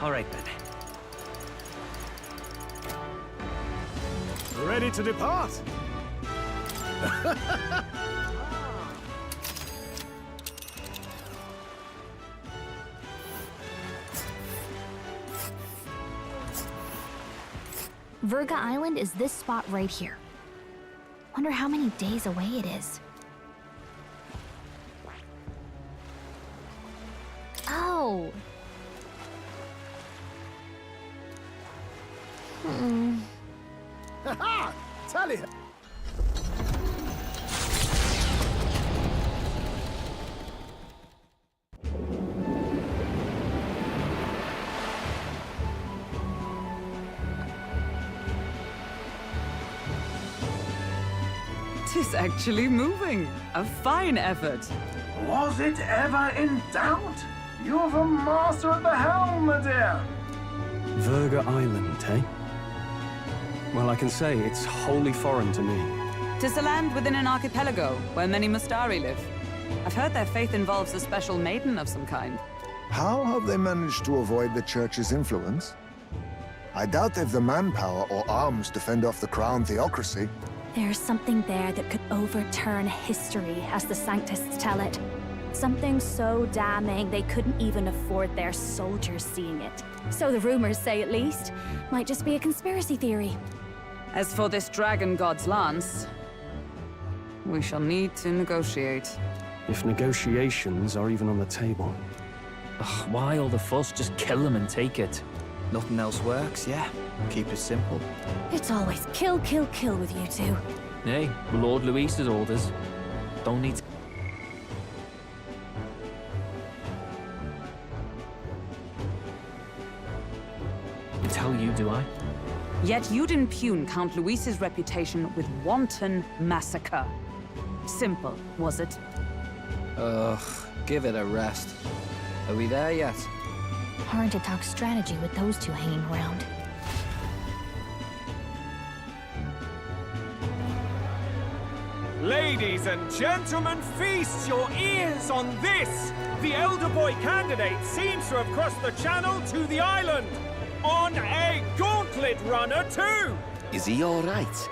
All right then. Ready to depart? Virga Island is this spot right here. Wonder how many days away it is. Oh. Ha-ha! Tally! Tis actually moving. A fine effort. Was it ever in doubt? You're the master at the helm, my dear. Virga Island, eh? Well, I can say it's wholly foreign to me. 'Tis a land within an archipelago where many Mustari live. I've heard their faith involves a special maiden of some kind. How have they managed to avoid the Church's influence? I doubt they've the manpower or arms to fend off the crown theocracy. There's something there that could overturn history, as the Sanctists tell it. Something so damning they couldn't even afford their soldiers seeing it. So the rumors say, at least. Might just be a conspiracy theory. As for this dragon god's lance, we shall need to negotiate. If negotiations are even on the table. Ugh, why all the fuss? Just kill them and take it. Nothing else works, yeah? Keep it simple. It's always kill, kill, kill with you two. Hey, Lord Luis's orders. Don't need to... tell you, do I? Yet you'd impugn Count Luis's reputation with wanton massacre. Simple, was it? Ugh, give it a rest. Are we there yet? Hard to talk strategy with those two hanging around. Ladies and gentlemen, feast your ears on this! The elder boy candidate seems to have crossed the channel to the island! On a gauntlet runner, too! Is he all right?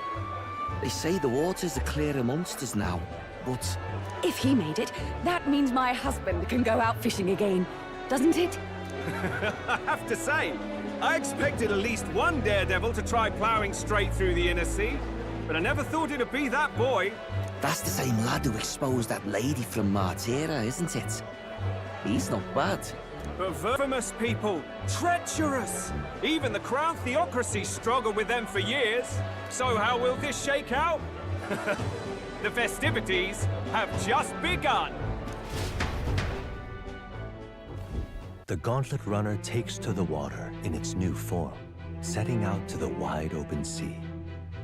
They say the waters are clear amongst us now, but... If he made it, that means my husband can go out fishing again, doesn't it? I have to say, I expected at least one daredevil to try plowing straight through the inner sea, but I never thought it'd be that boy. That's the same lad who exposed that lady from Martira, isn't it? He's not bad. But infamous people, treacherous! Even the crown theocracy struggled with them for years. So how will this shake out? The festivities have just begun! The Gauntlet Runner takes to the water in its new form, setting out to the wide open sea.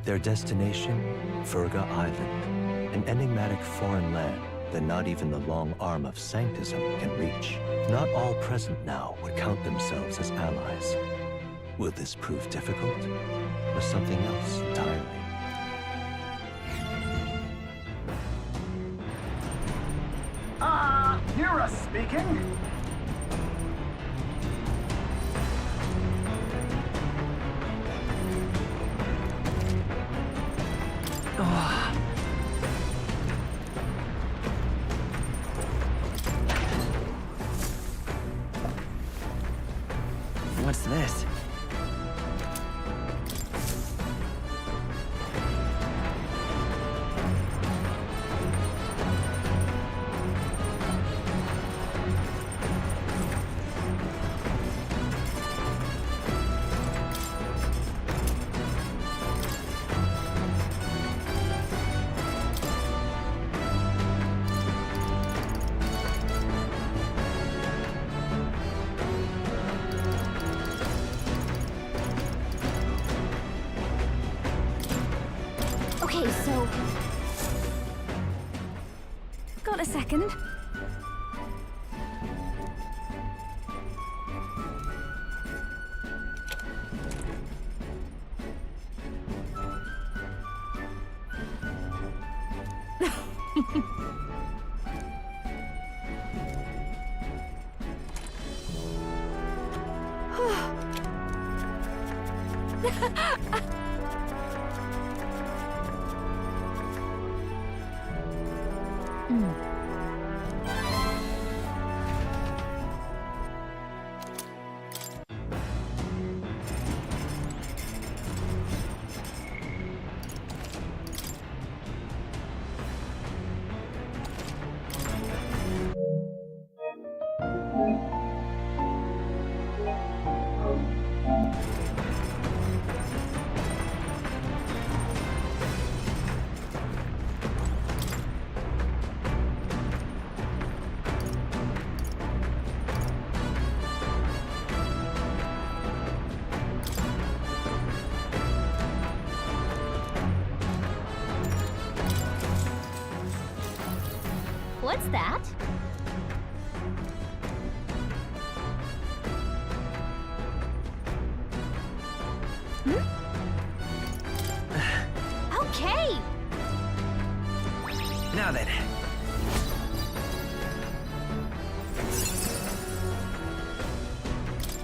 Their destination, Virga Island, an enigmatic foreign land that not even the long arm of Sanctism can reach. Not all present now would count themselves as allies. Will this prove difficult, or something else entirely? Hira speaking. What's this? Okay, so... Got a second? What's that? Okay! Now then.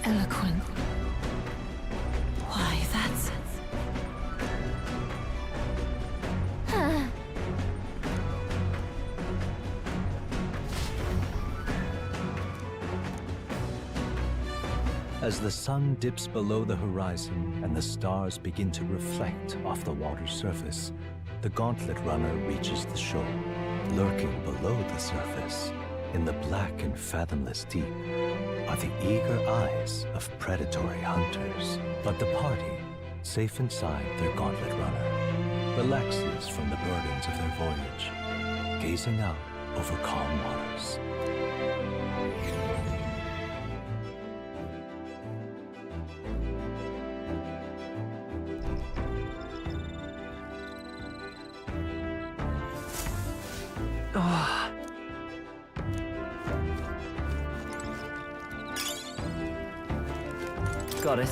Eloquent. Why, that's... As the sun dips below the horizon and the stars begin to reflect off the water's surface, the Gauntlet Runner reaches the shore. Lurking below the surface, in the black and fathomless deep, are the eager eyes of predatory hunters. But the party, safe inside their Gauntlet Runner, relaxes from the burdens of their voyage, gazing out over calm waters. Got it.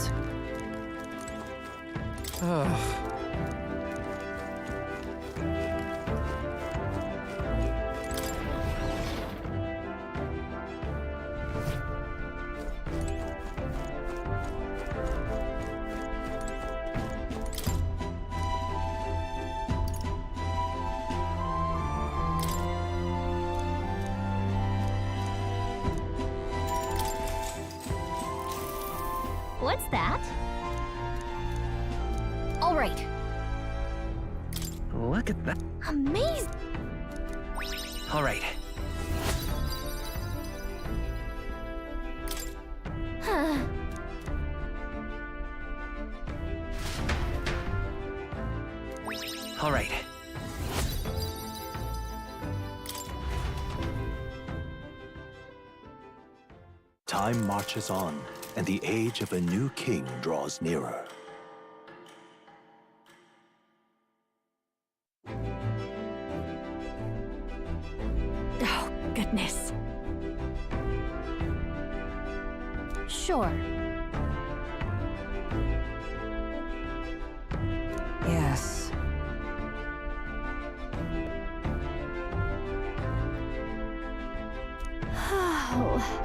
What's that? All right. Look at that. Amazing. All right. All right. Time marches on, and the age of a new king draws nearer. Oh, goodness. Sure. Yes. Oh.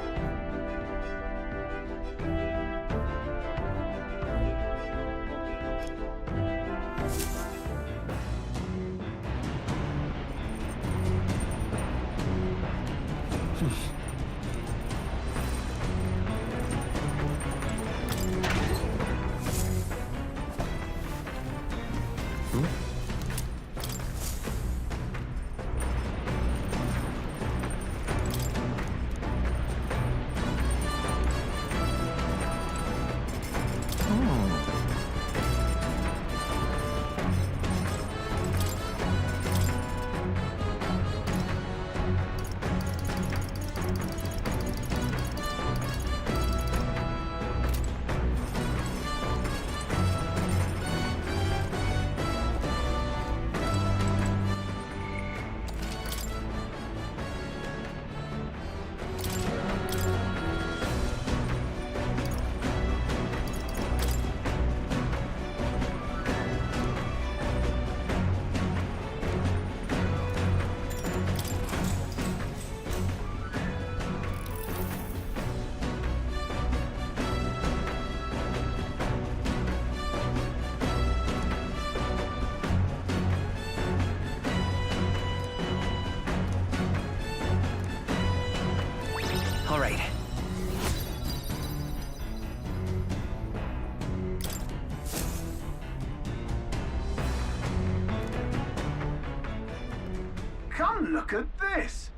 And look at this!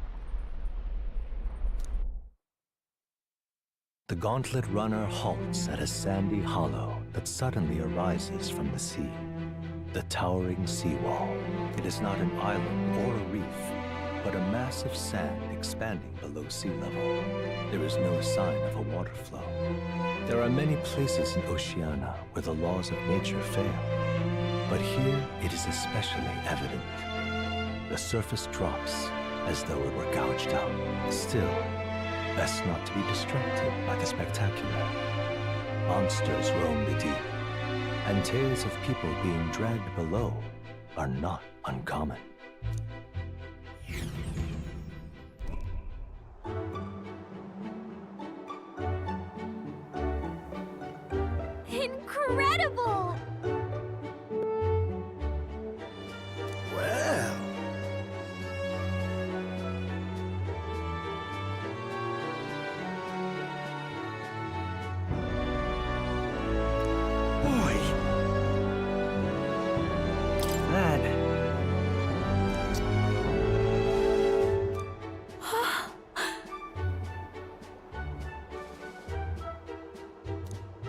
The Gauntlet Runner halts at a sandy hollow that suddenly arises from the sea. The towering seawall. It is not an island or a reef, but a mass of sand expanding below sea level. There is no sign of a water flow. There are many places in Oceania where the laws of nature fail, but here it is especially evident. The surface drops as though it were gouged out. Still, best not to be distracted by the spectacular. Monsters roam the deep, and tales of people being dragged below are not uncommon. Incredible! Well. Boy. Man.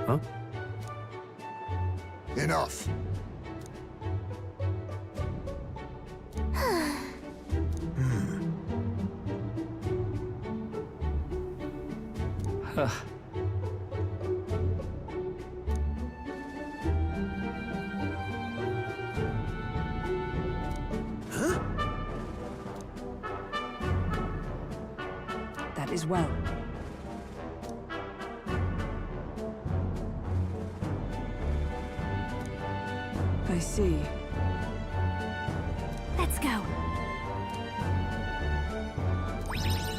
Huh? Enough. That is well. I see. Let's go.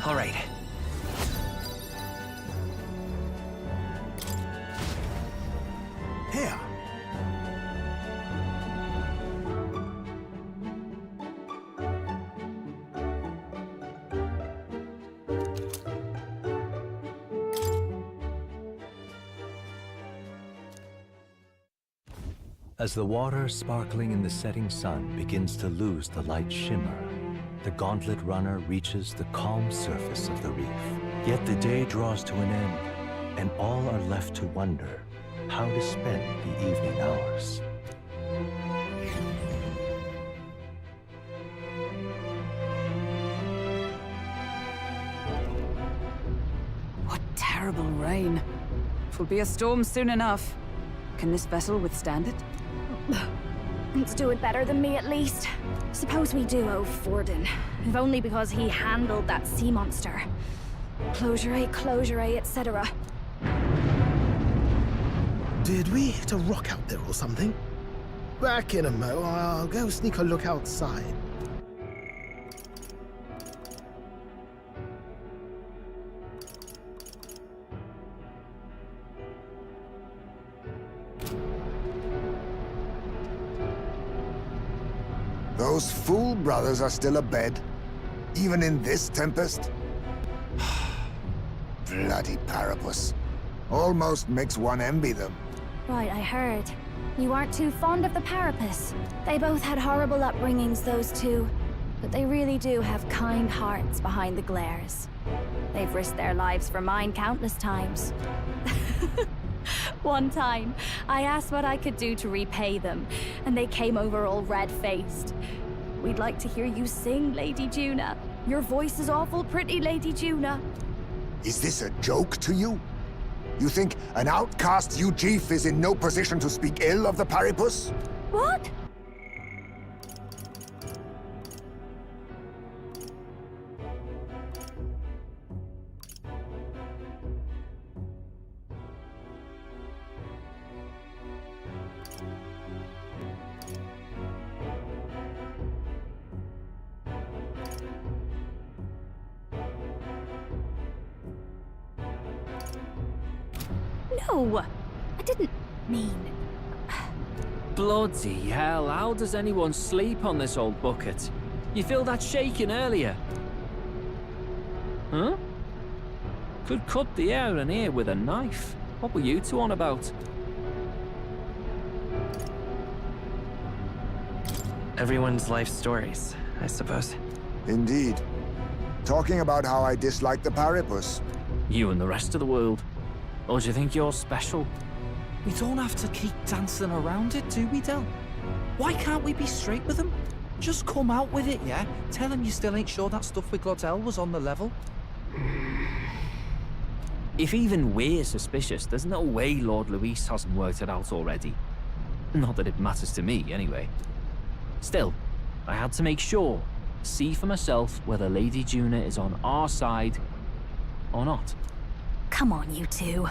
All right. Here. As the water sparkling in the setting sun begins to lose the light shimmer, the Gauntlet Runner reaches the calm surface of the reef. Yet the day draws to an end, and all are left to wonder how to spend the evening hours. What terrible rain. It will be a storm soon enough. Can this vessel withstand it? It's doing better than me, at least. Suppose we do owe Forden, if only because he handled that sea monster. Closure, etc. Did we hit a rock out there or something? Back in a mo, I'll go sneak a look outside. Those fool brothers are still abed, even in this tempest. Bloody Parapus. Almost makes one envy them. Right, I heard. You aren't too fond of the Parapus. They both had horrible upbringings, those two. But they really do have kind hearts behind the glares. They've risked their lives for mine countless times. One time, I asked what I could do to repay them, and they came over all red-faced. We'd like to hear you sing, Lady Juna. Your voice is awful pretty, Lady Juna. Is this a joke to you? You think an outcast Ujief is in no position to speak ill of the Paripus? What? No, I didn't mean... Bloody hell, how does anyone sleep on this old bucket? You feel that shaking earlier? Huh? Could cut the air in here with a knife. What were you two on about? Everyone's life stories, I suppose. Indeed. Talking about how I dislike the Paripus. You and the rest of the world. Or do you think you're special? We don't have to keep dancing around it, do we, Del? Why can't we be straight with him? Just come out with it, yeah? Tell him you still ain't sure that stuff with Glottel was on the level. If even we're suspicious, there's no way Lord Luis hasn't worked it out already. Not that it matters to me, anyway. Still, I had to make sure, see for myself whether Lady Juna is on our side or not. Come on, you two.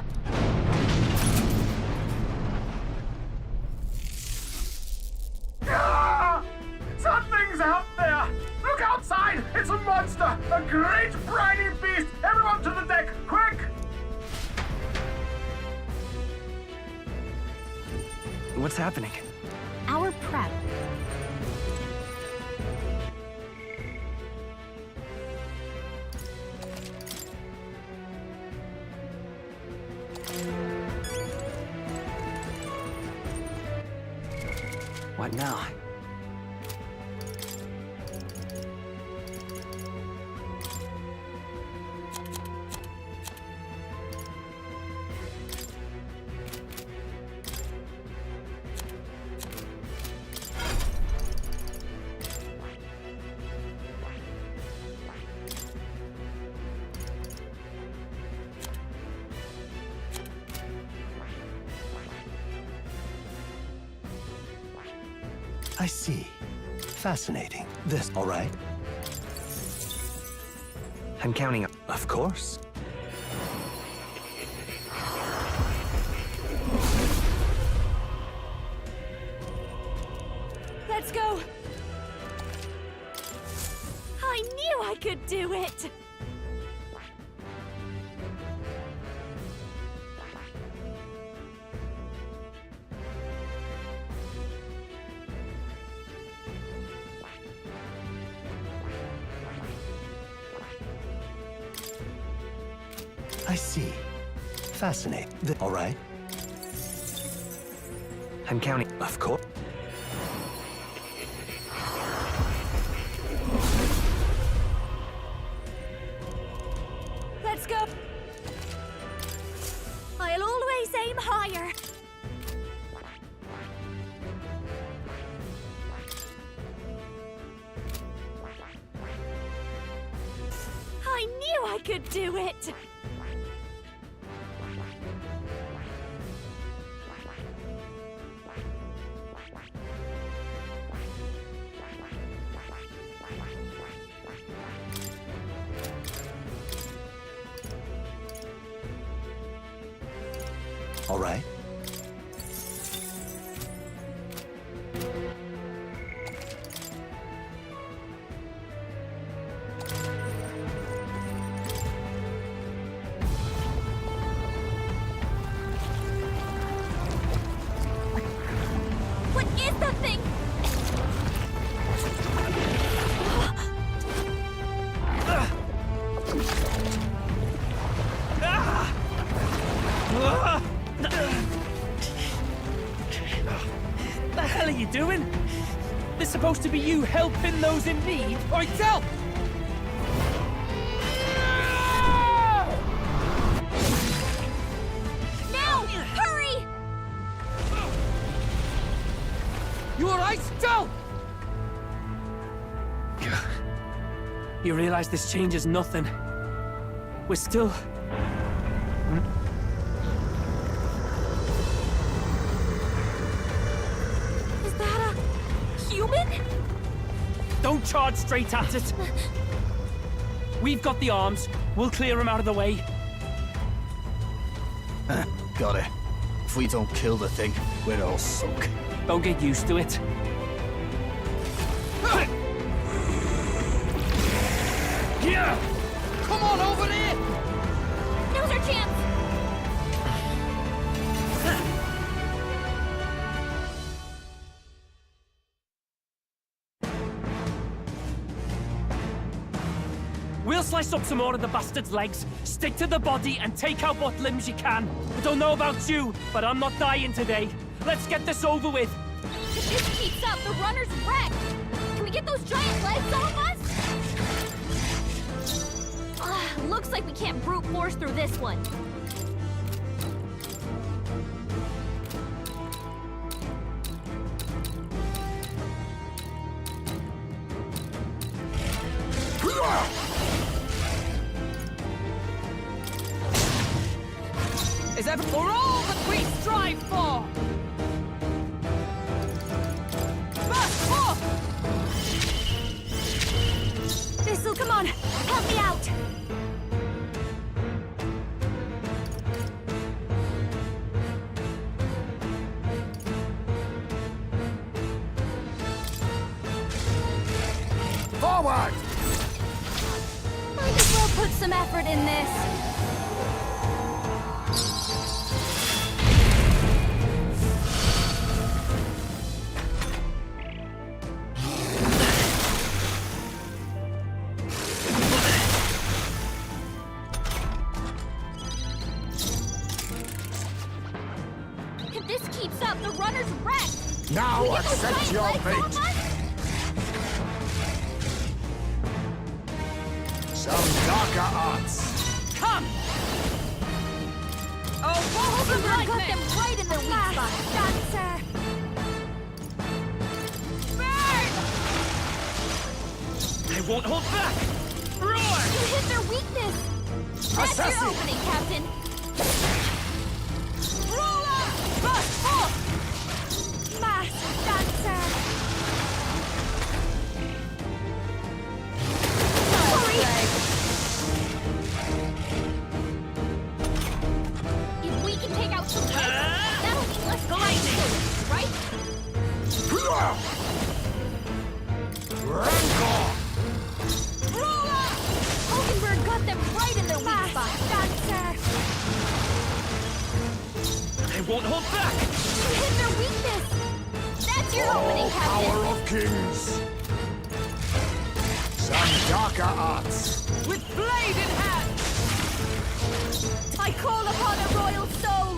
Ah! Something's out there! Look outside! It's a monster! A great briny beast! Everyone to the deck, quick! What's happening? Our prep. What now? I see. Fascinating. This, all right? I'm counting up. Of course. Let's go. I knew I could do it. I see. Fascinating. All right. I'm counting. Of course. Let's go. I'll always aim higher. I knew I could do it. All right. What is that thing? The hell are you doing? This is supposed to be you helping those in need. Oi, Del! Now! Hurry! You alright, Del? You realize this changes nothing. We're still... Is that a human? Don't charge straight at it. We've got the arms. We'll clear him out of the way. Got it. If we don't kill the thing, we're all sunk. Don't get used to it. Yeah! Come on over there! Now's our chance! We'll slice up some more of the bastard's legs, stick to the body, and take out what limbs you can. I don't know about you, but I'm not dying today. Let's get this over with. If this keeps up, the runner's wrecked! Can we get those giant legs off us? Looks like we can't brute force through this one. Is ever for all that we strive for? Burst forth! This'll come on. Help me out. Forward! Might as well put some effort in this. If this keeps up, the runner's wrecked. Now We get those accept giant your legs fate. off us? Some darker arts. Come! Oh, balls of Got lightning! them right in their weak spot. Dancer. Burn! They won't hold back! Roar! You hit their weakness. That's your Assassin. opening, Captain. Ruler! Burst forth! Mass dancer. Sorry. If we can take out some legs, that'll be less lightning, right? Rancor! Ruler! Hulkenberg got them right in their weak spot. Dancer. They won't hold back! You hit their weakness. That's your opening, Captain. Power of kings. Some darker arts. With blade in hand! I call upon a royal soul.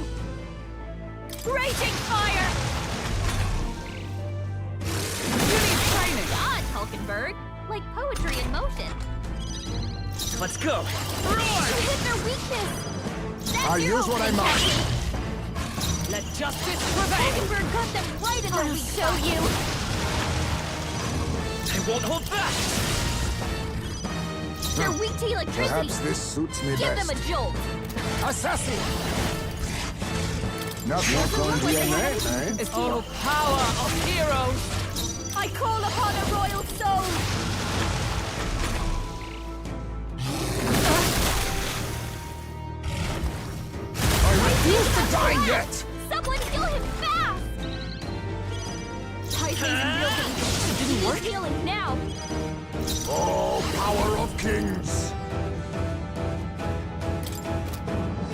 Raging fire. You need training! God, Hulkenberg. Like poetry in motion. Let's go! You hit their weakness. That's I'll your use what I opening, must. Captain. Let justice prevail! Hulkenberg got them right in their weak spot. I'll show you. They won't hold back! They're weak to electricity. Perhaps this suits me Give best. them a jolt. Assassin! Not your own DNA, eh? It's the power of heroes! I call upon a royal soul. I refuse to die yet! Someone kill him fast! Tyson's in real danger. It didn't work. Healing now. Oh, power of kings!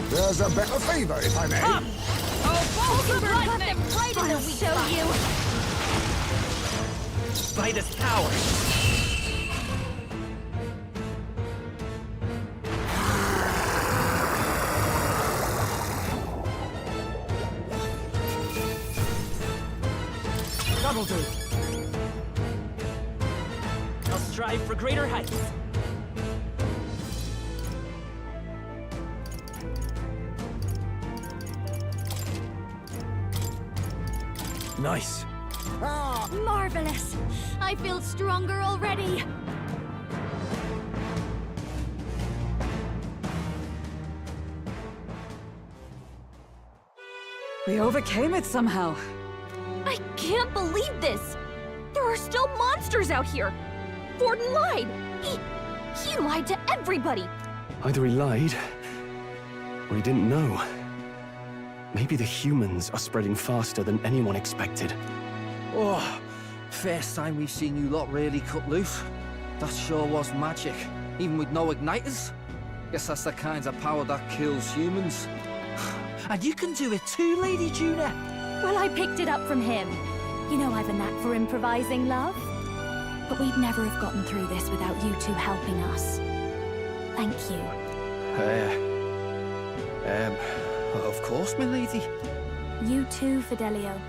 There's a better favor, if I may. Come! Oh, balls of Hulkenberg got lightning! them right in their weak spot. I'll show you. By this power! That'll do. I'll strive for greater heights. Nice. Marvelous. I feel stronger already. We overcame it somehow. I can't believe this. There are still monsters out here. Forden lied. He lied to everybody. Either he lied, or he didn't know. Maybe the humans are spreading faster than anyone expected. Oh, first time we've seen you lot really cut loose. That sure was magic, even with no igniters. Guess that's the kind of power that kills humans. And you can do it too, Lady Juna. Well, I picked it up from him. You know I've a knack for improvising, love. But we'd never have gotten through this without you two helping us. Thank you. Of course, my lady. You too, Fidelio.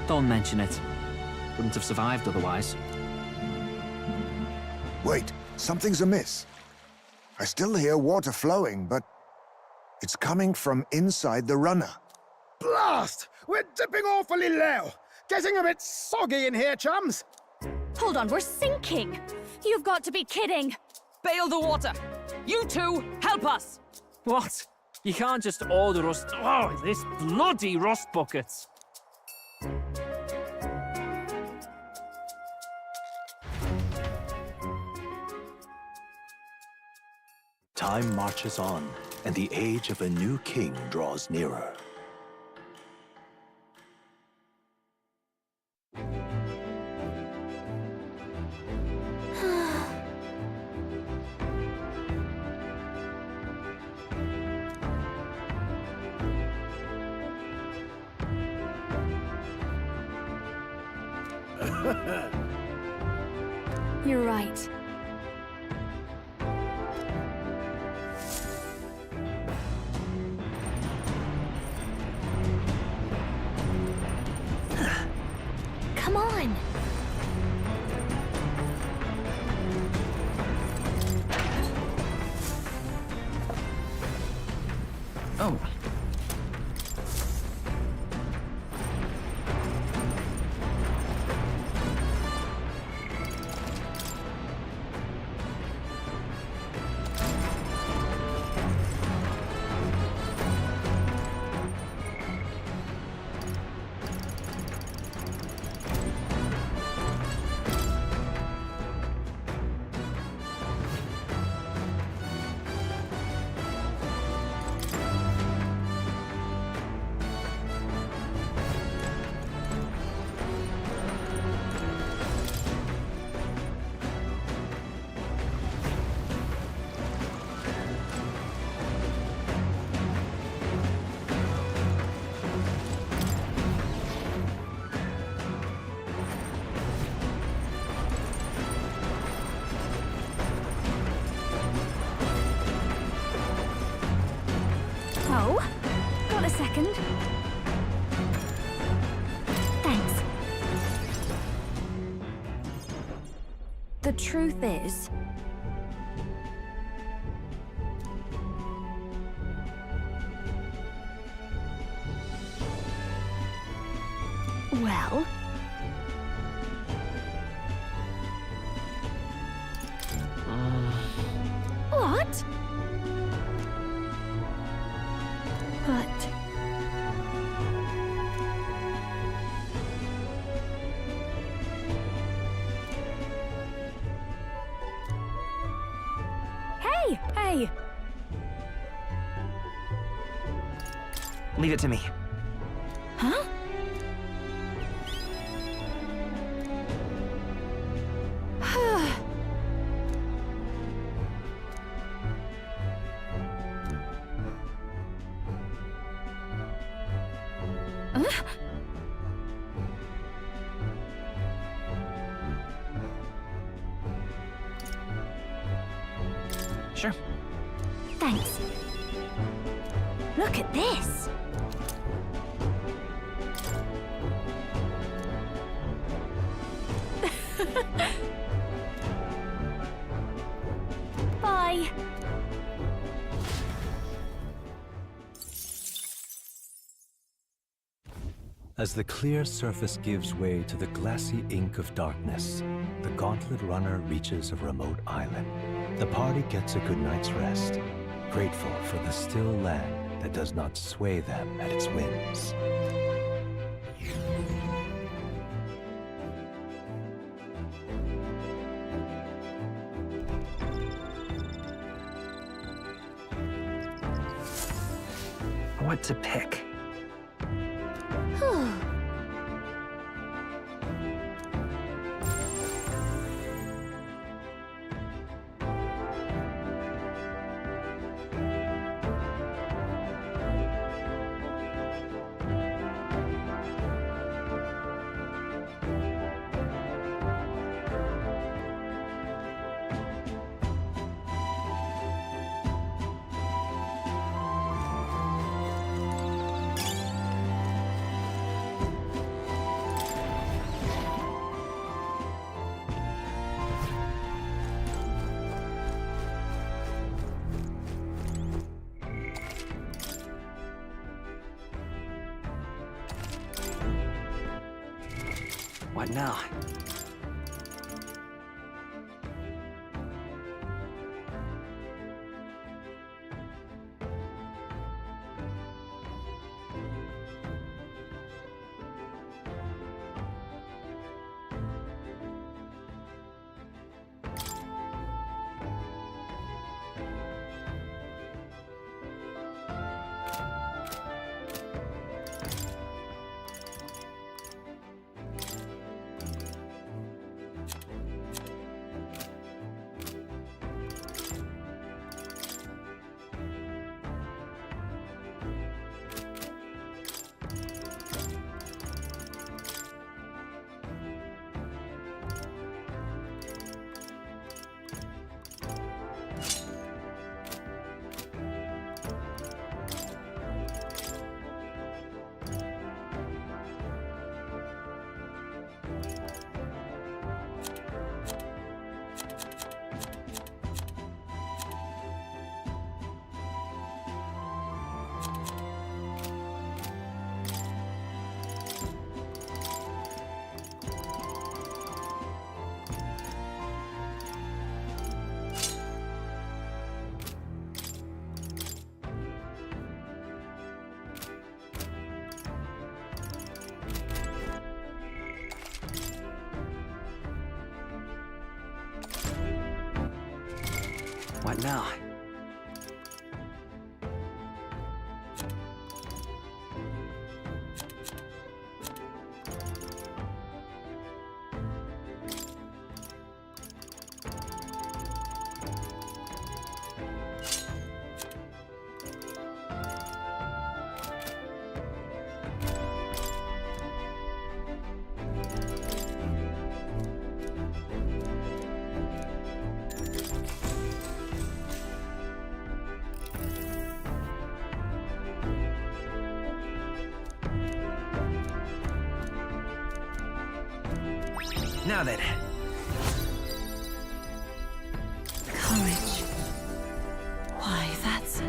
Don't mention it. Wouldn't have survived otherwise. Wait, something's amiss. I still hear water flowing, but it's coming from inside the runner. Blast! We're dipping awfully low. Getting a bit soggy in here, chums. Hold on, we're sinking! You've got to be kidding! Bail the water! You two, help us! What? You can't just order us... Oh, this bloody rust buckets! Time marches on, and the age of a new king draws nearer. You're right. Come on! Oh. Oh, got a second? Thanks. The truth is... Well... What? But... Hey! Hey! Leave it to me. Huh? Sure. Thanks. Look at this! Bye! As the clear surface gives way to the glassy ink of darkness, the Gauntlet Runner reaches a remote island. The party gets a good night's rest, grateful for the still land that does not sway them at its winds. What to pick? What now? What now? Now then. Courage. Why, that's...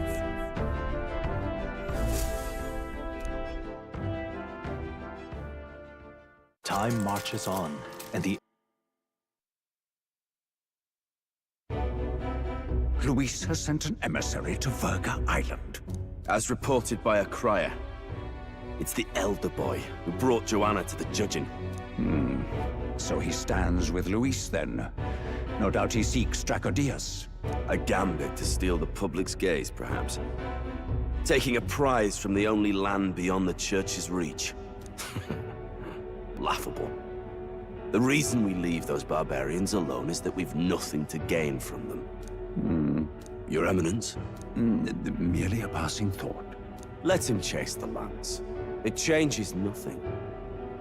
Time marches on, and the Luis has sent an emissary to Verga Island. As reported by a crier. It's the elder boy who brought Joanna to the judging. So he stands with Luis, then. No doubt he seeks Dracodius. A gambit to steal the public's gaze, perhaps. Taking a prize from the only land beyond the church's reach. Laughable. The reason we leave those barbarians alone is that we've nothing to gain from them. Your Eminence? Merely a passing thought. Let him chase the lance. It changes nothing.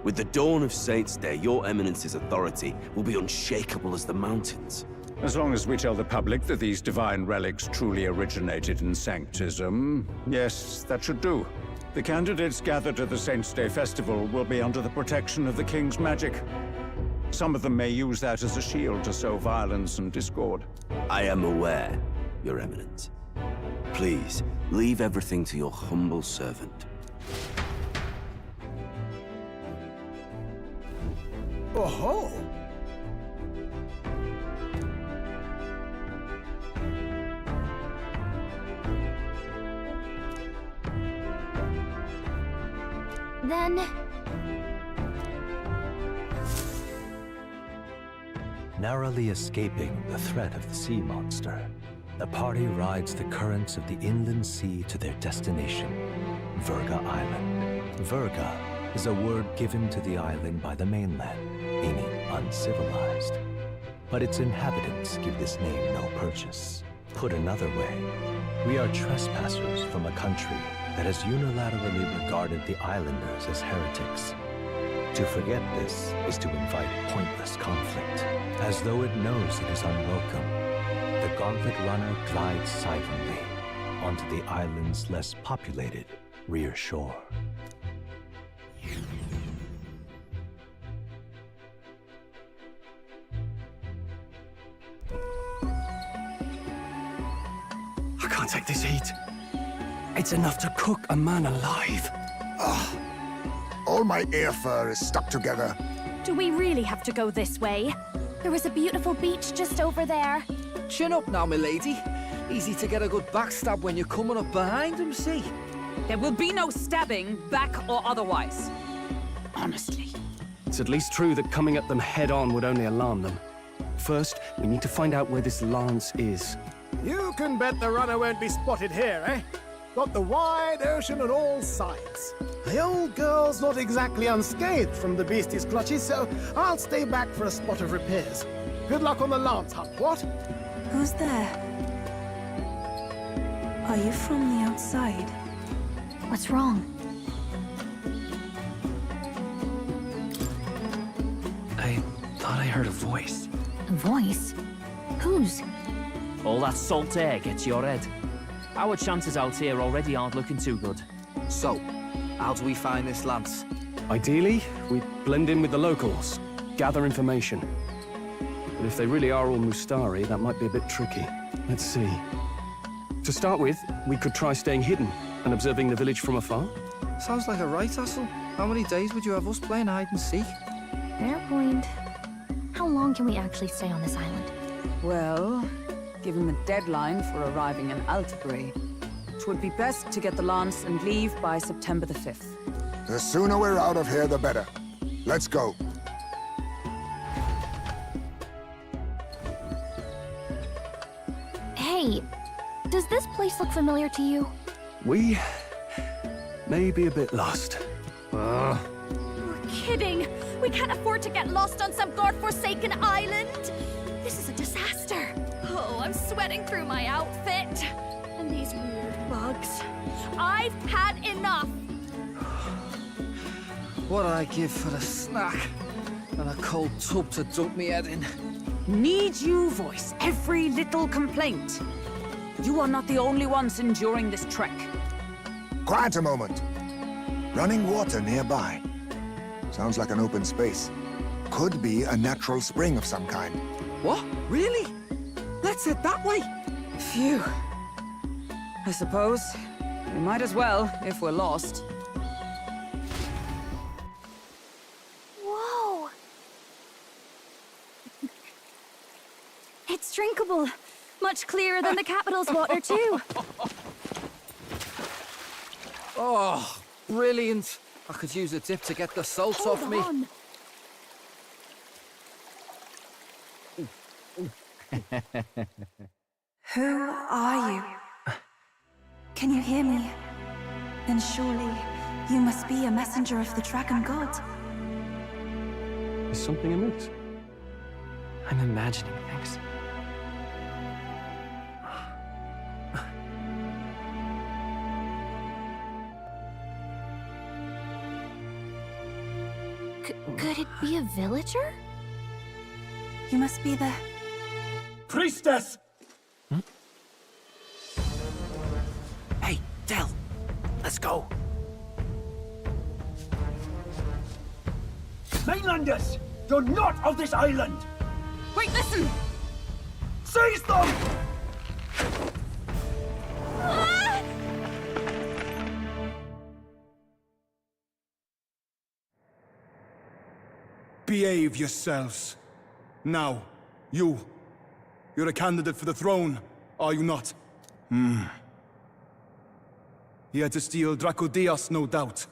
With the dawn of Saints' Day, your Eminence's authority will be unshakable as the mountains. As long as we tell the public that these divine relics truly originated in Sanctism, yes, that should do. The candidates gathered at the Saints' Day festival will be under the protection of the King's magic. Some of them may use that as a shield to sow violence and discord. I am aware, Your Eminence. Please, leave everything to your humble servant. Oh-ho! Then... narrowly escaping the threat of the sea monster, the party rides the currents of the inland sea to their destination, Verga Island. Verga is a word given to the island by the mainland, meaning uncivilized. But its inhabitants give this name no purchase. Put another way, we are trespassers from a country that has unilaterally regarded the islanders as heretics. To forget this is to invite pointless conflict, as though it knows it is unwelcome. The Gauntlet Runner glides silently onto the island's less populated rear shore. I can't take this heat. It's enough to cook a man alive. All my ear fur is stuck together. Do we really have to go this way? There was a beautiful beach just over there. Chin up now, milady. Easy to get a good backstab when you're coming up behind him, see? There will be no stabbing, back or otherwise. Honestly. It's at least true that coming at them head-on would only alarm them. First, we need to find out where this lance is. You can bet the runner won't be spotted here, eh? Got the wide ocean on all sides. The old girl's not exactly unscathed from the beastie's clutches, so I'll stay back for a spot of repairs. Good luck on the lance hunt, what? Who's there? Are you from the outside? What's wrong? I thought I heard a voice. A voice? Whose? All that salt air gets your head. Our chances out here already aren't looking too good. So, how do we find this lance? Ideally, we blend in with the locals, gather information. But if they really are all Mustari, that might be a bit tricky. Let's see. To start with, we could try staying hidden and observing the village from afar. Sounds like a right hustle. How many days would you have us playing hide and seek? Fair point. How long can we actually stay on this island? Well, given the deadline for arriving in Altagrae, it would be best to get the lance and leave by September the 5th. The sooner we're out of here, the better. Let's go. Hey, does this place look familiar to you? We may be a bit lost. You're kidding! We can't afford to get lost on some godforsaken island! This is a disaster! Oh, I'm sweating through my outfit. And these weird bugs. I've had enough! What I give for a snack and a cold tub to dunk me head in. Need you voice every little complaint? You are not the only ones enduring this trek. Quiet a moment. Running water nearby. Sounds like an open space. Could be a natural spring of some kind. What? Really? Let's head that way. Phew. I suppose we might as well if we're lost. Whoa! It's drinkable. Much clearer than the capital's water, too. Oh, brilliant. I could use a dip to get the salt off me. On. Who are you? Can you hear me? Then surely you must be a messenger of the Dragon God. Is something amiss? I'm imagining things. Could it be a villager? You must be the... Priestess! Hey, Del, let's go. Mainlanders! You're not of this island! Wait, listen! Seize them! Behave yourselves. Now, you're a candidate for the throne, are you not? He had to steal Dracodias, no doubt.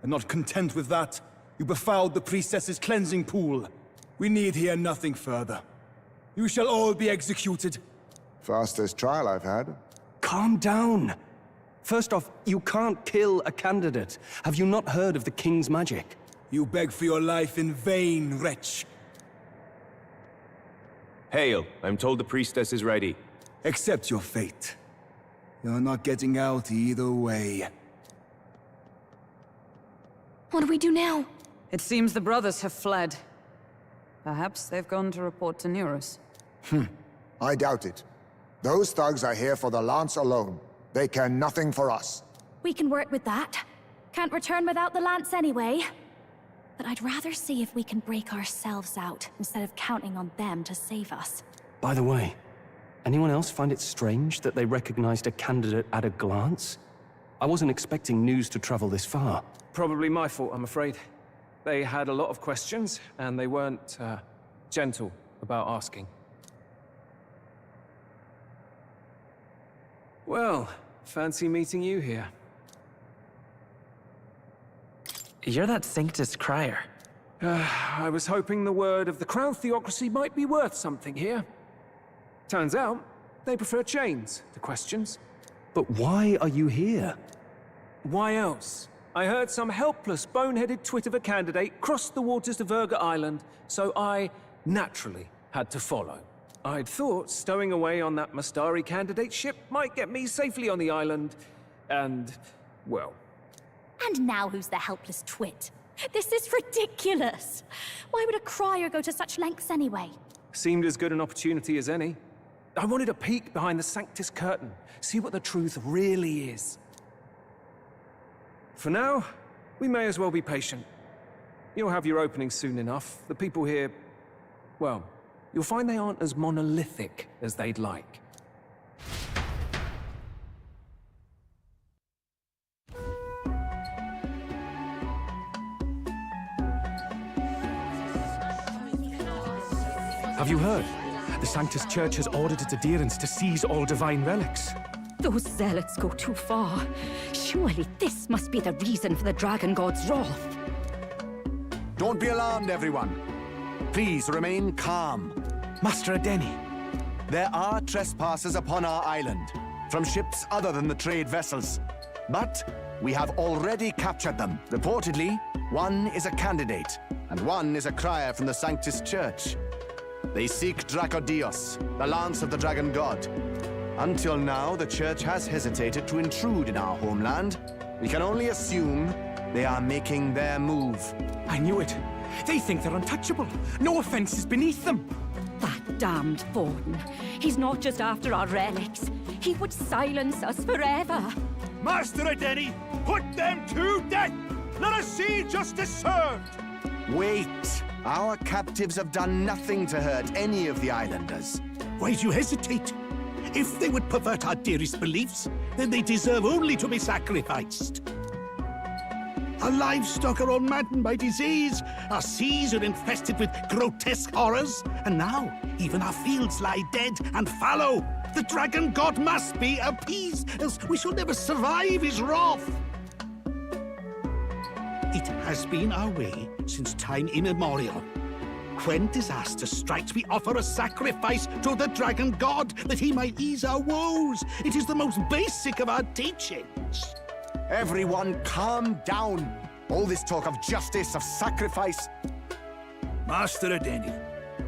And not content with that, you befouled the priestess's cleansing pool. We need hear nothing further. You shall all be executed. Fastest trial I've had. Calm down. First off, you can't kill a candidate. Have you not heard of the king's magic? You beg for your life in vain, wretch. Hail, I'm told the priestess is ready. Accept your fate. You're not getting out either way. What do we do now? It seems the brothers have fled. Perhaps they've gone to report to Neurus. I doubt it. Those thugs are here for the lance alone. They care nothing for us. We can work with that. Can't return without the lance anyway. But I'd rather see if we can break ourselves out, instead of counting on them to save us. By the way, anyone else find it strange that they recognized a candidate at a glance? I wasn't expecting news to travel this far. Probably my fault, I'm afraid. they had a lot of questions, and they weren't, gentle about asking. Well, fancy meeting you here. You're that Sanctus crier. I was hoping the word of the Crown Theocracy might be worth something here. Turns out, they prefer chains to questions. But why are you here? Why else? I heard some helpless, boneheaded twit of a candidate crossed the waters to Verga Island, so I naturally had to follow. I'd thought stowing away on that Mastari candidate ship might get me safely on the island, and, well... And now who's the helpless twit? This is ridiculous! Why would a crier go to such lengths anyway? Seemed as good an opportunity as any. I wanted a peek behind the Sanctus curtain, see what the truth really is. For now, we may as well be patient. You'll have your opening soon enough. The people here, well, you'll find they aren't as monolithic as they'd like. Have you heard? The Sanctus Church has ordered its adherents to seize all divine relics. Those zealots go too far. Surely this must be the reason for the Dragon God's wrath. Don't be alarmed, everyone. Please remain calm. Master Adeni. There are trespassers upon our island, from ships other than the trade vessels. But we have already captured them. Reportedly, one is a candidate, and one is a crier from the Sanctus Church. They seek Dracodios, the lance of the Dragon God. Until now, the Church has hesitated to intrude in our homeland. We can only assume they are making their move. I knew it. They think they're untouchable. No offense is beneath them. That damned Borden. He's not just after our relics. He would silence us forever. Master Adeni, put them to death! Let us see justice served! Wait! Our captives have done nothing to hurt any of the islanders. Why do you hesitate? If they would pervert our dearest beliefs, then they deserve only to be sacrificed. Our livestock are all maddened by disease, our seas are infested with grotesque horrors, and now even our fields lie dead and fallow. The Dragon God must be appeased, else we shall never survive his wrath. It has been our way since time immemorial. When disaster strikes, we offer a sacrifice to the Dragon God that he might ease our woes. It is the most basic of our teachings. Everyone, calm down. All this talk of justice, of sacrifice. Master Adeni,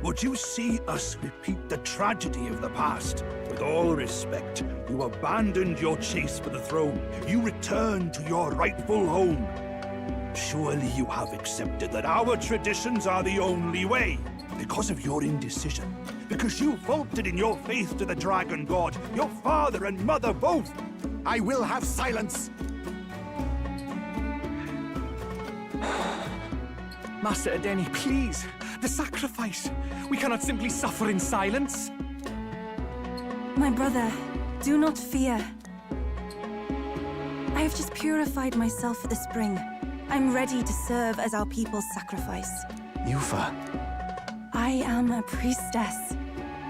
would you see us repeat the tragedy of the past? With all respect, you abandoned your chase for the throne. You returned to your rightful home. Surely you have accepted that our traditions are the only way. Because of your indecision. Because you faltered in your faith to the Dragon God. Your father and mother both. I will have silence. Master Adeni, please. The sacrifice. We cannot simply suffer in silence. My brother, do not fear. I have just purified myself for the spring. I'm ready to serve as our people's sacrifice. Yufa. I am a priestess.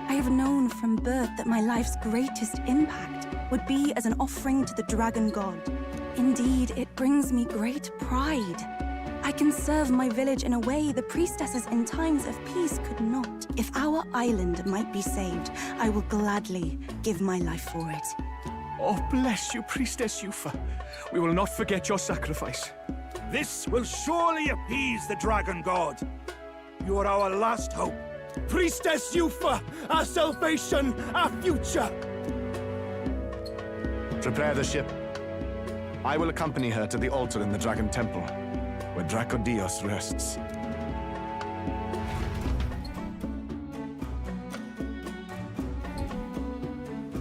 I have known from birth that my life's greatest impact would be as an offering to the Dragon God. Indeed, it brings me great pride. I can serve my village in a way the priestesses in times of peace could not. If our island might be saved, I will gladly give my life for it. Oh, bless you, Priestess Yufa. We will not forget your sacrifice. This will surely appease the Dragon God. You are our last hope. Priestess Yufa, our salvation, our future. Prepare the ship. I will accompany her to the altar in the Dragon Temple, where Dracodios rests.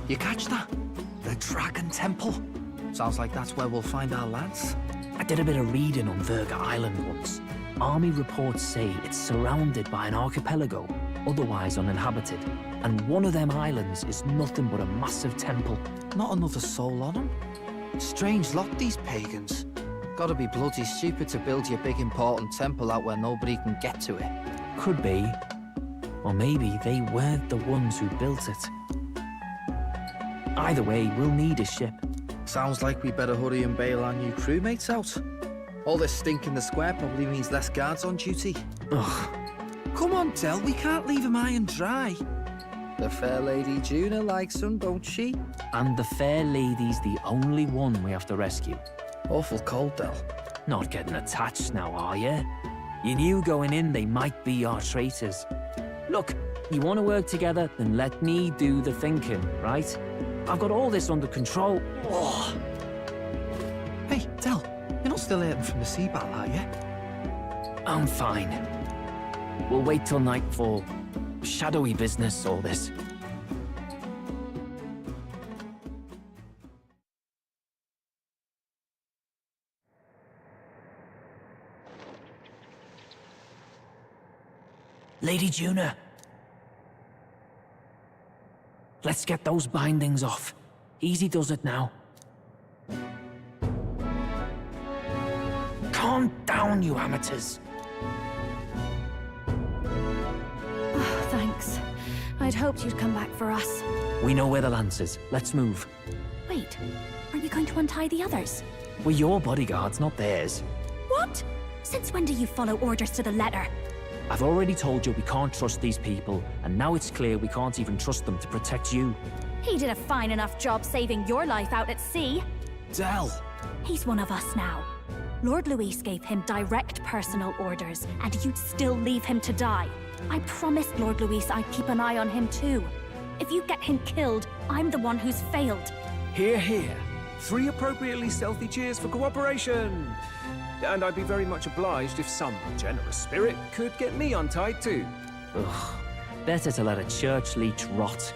You catch that? The Dragon Temple. Sounds like that's where we'll find our lads. I did a bit of reading on Verga Island once. Army reports say it's surrounded by an archipelago, otherwise uninhabited. And one of them islands is nothing but a massive temple. Not another soul on them. Strange lot, these pagans. Gotta be bloody stupid to build your big important temple out where nobody can get to it. Could be. Or maybe they weren't the ones who built it. Either way, we'll need a ship. Sounds like we better hurry and bail our new crewmates out. All this stink in the square probably means less guards on duty. Ugh. Come on, Del, we can't leave him high and dry. The fair lady Juna likes him, don't she? And the fair lady's the only one we have to rescue. Awful cold, Del. Not getting attached now, are you? You knew going in they might be our traitors. Look, you want to work together, then let me do the thinking, right? I've got all this under control. Oh. Hey, Del, you're not still hurting from the sea battle, are you? I'm fine. We'll wait till night for shadowy business, all this. Lady Juna. Let's get those bindings off. Easy does it now. Calm down, you amateurs. Oh, thanks. I'd hoped you'd come back for us. We know where the lance is. Let's move. Wait, aren't you going to untie the others? We're your bodyguards, not theirs. What? Since when do you follow orders to the letter? I've already told you we can't trust these people, and now it's clear we can't even trust them to protect you. He did a fine enough job saving your life out at sea. Del! He's one of us now. Lord Luis gave him direct personal orders, and you'd still leave him to die. I promised Lord Luis I'd keep an eye on him too. If you get him killed, I'm the one who's failed. Hear, hear. 3 appropriately stealthy cheers for cooperation. And I'd be very much obliged if some generous spirit could get me untied too. Ugh. Better to let a church leech rot.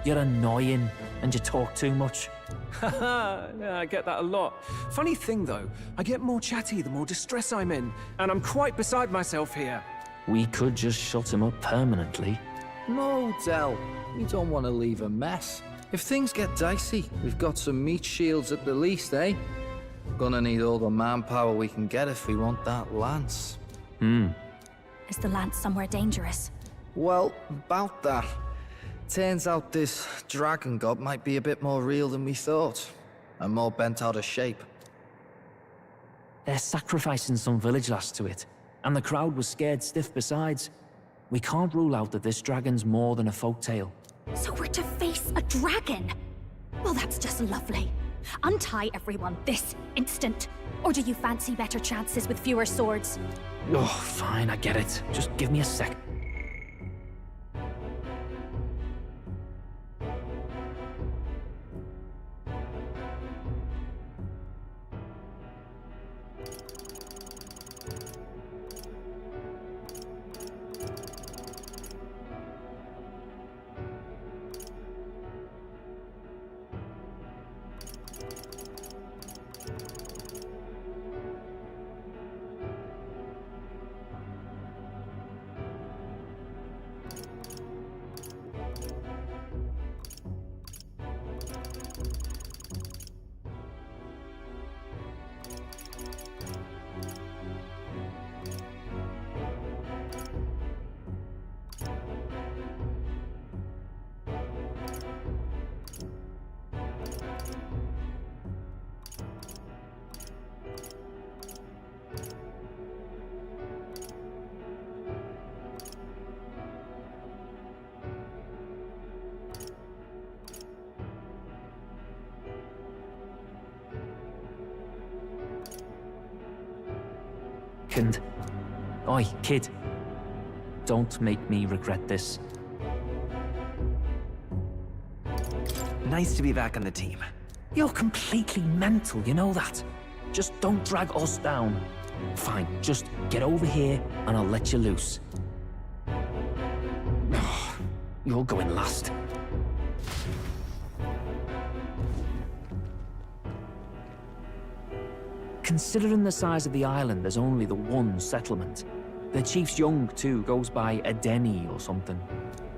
You're annoying, and you talk too much. Haha, yeah, I get that a lot. Funny thing though, I get more chatty the more distress I'm in, and I'm quite beside myself here. We could just shut him up permanently. No, Del. We don't want to leave a mess. If things get dicey, we've got some meat shields at the least, eh? Gonna need all the manpower we can get if we want that lance. Is the lance somewhere dangerous? Well, about that. Turns out this dragon god might be a bit more real than we thought. And more bent out of shape. They're sacrificing some village lass to it, and the crowd was scared stiff besides. We can't rule out that this dragon's more than a folktale. So we're to face a dragon? Well, that's just lovely. Untie everyone this instant. Or do you fancy better chances with fewer swords? Oh, fine, I get it. Just give me a sec. Oi, kid. Don't make me regret this. Nice to be back on the team. You're completely mental, you know that? Just don't drag us down. Fine, just get over here and I'll let you loose. You're going last. Considering the size of the island, there's only the one settlement. The chief's young, too, goes by Edeni or something.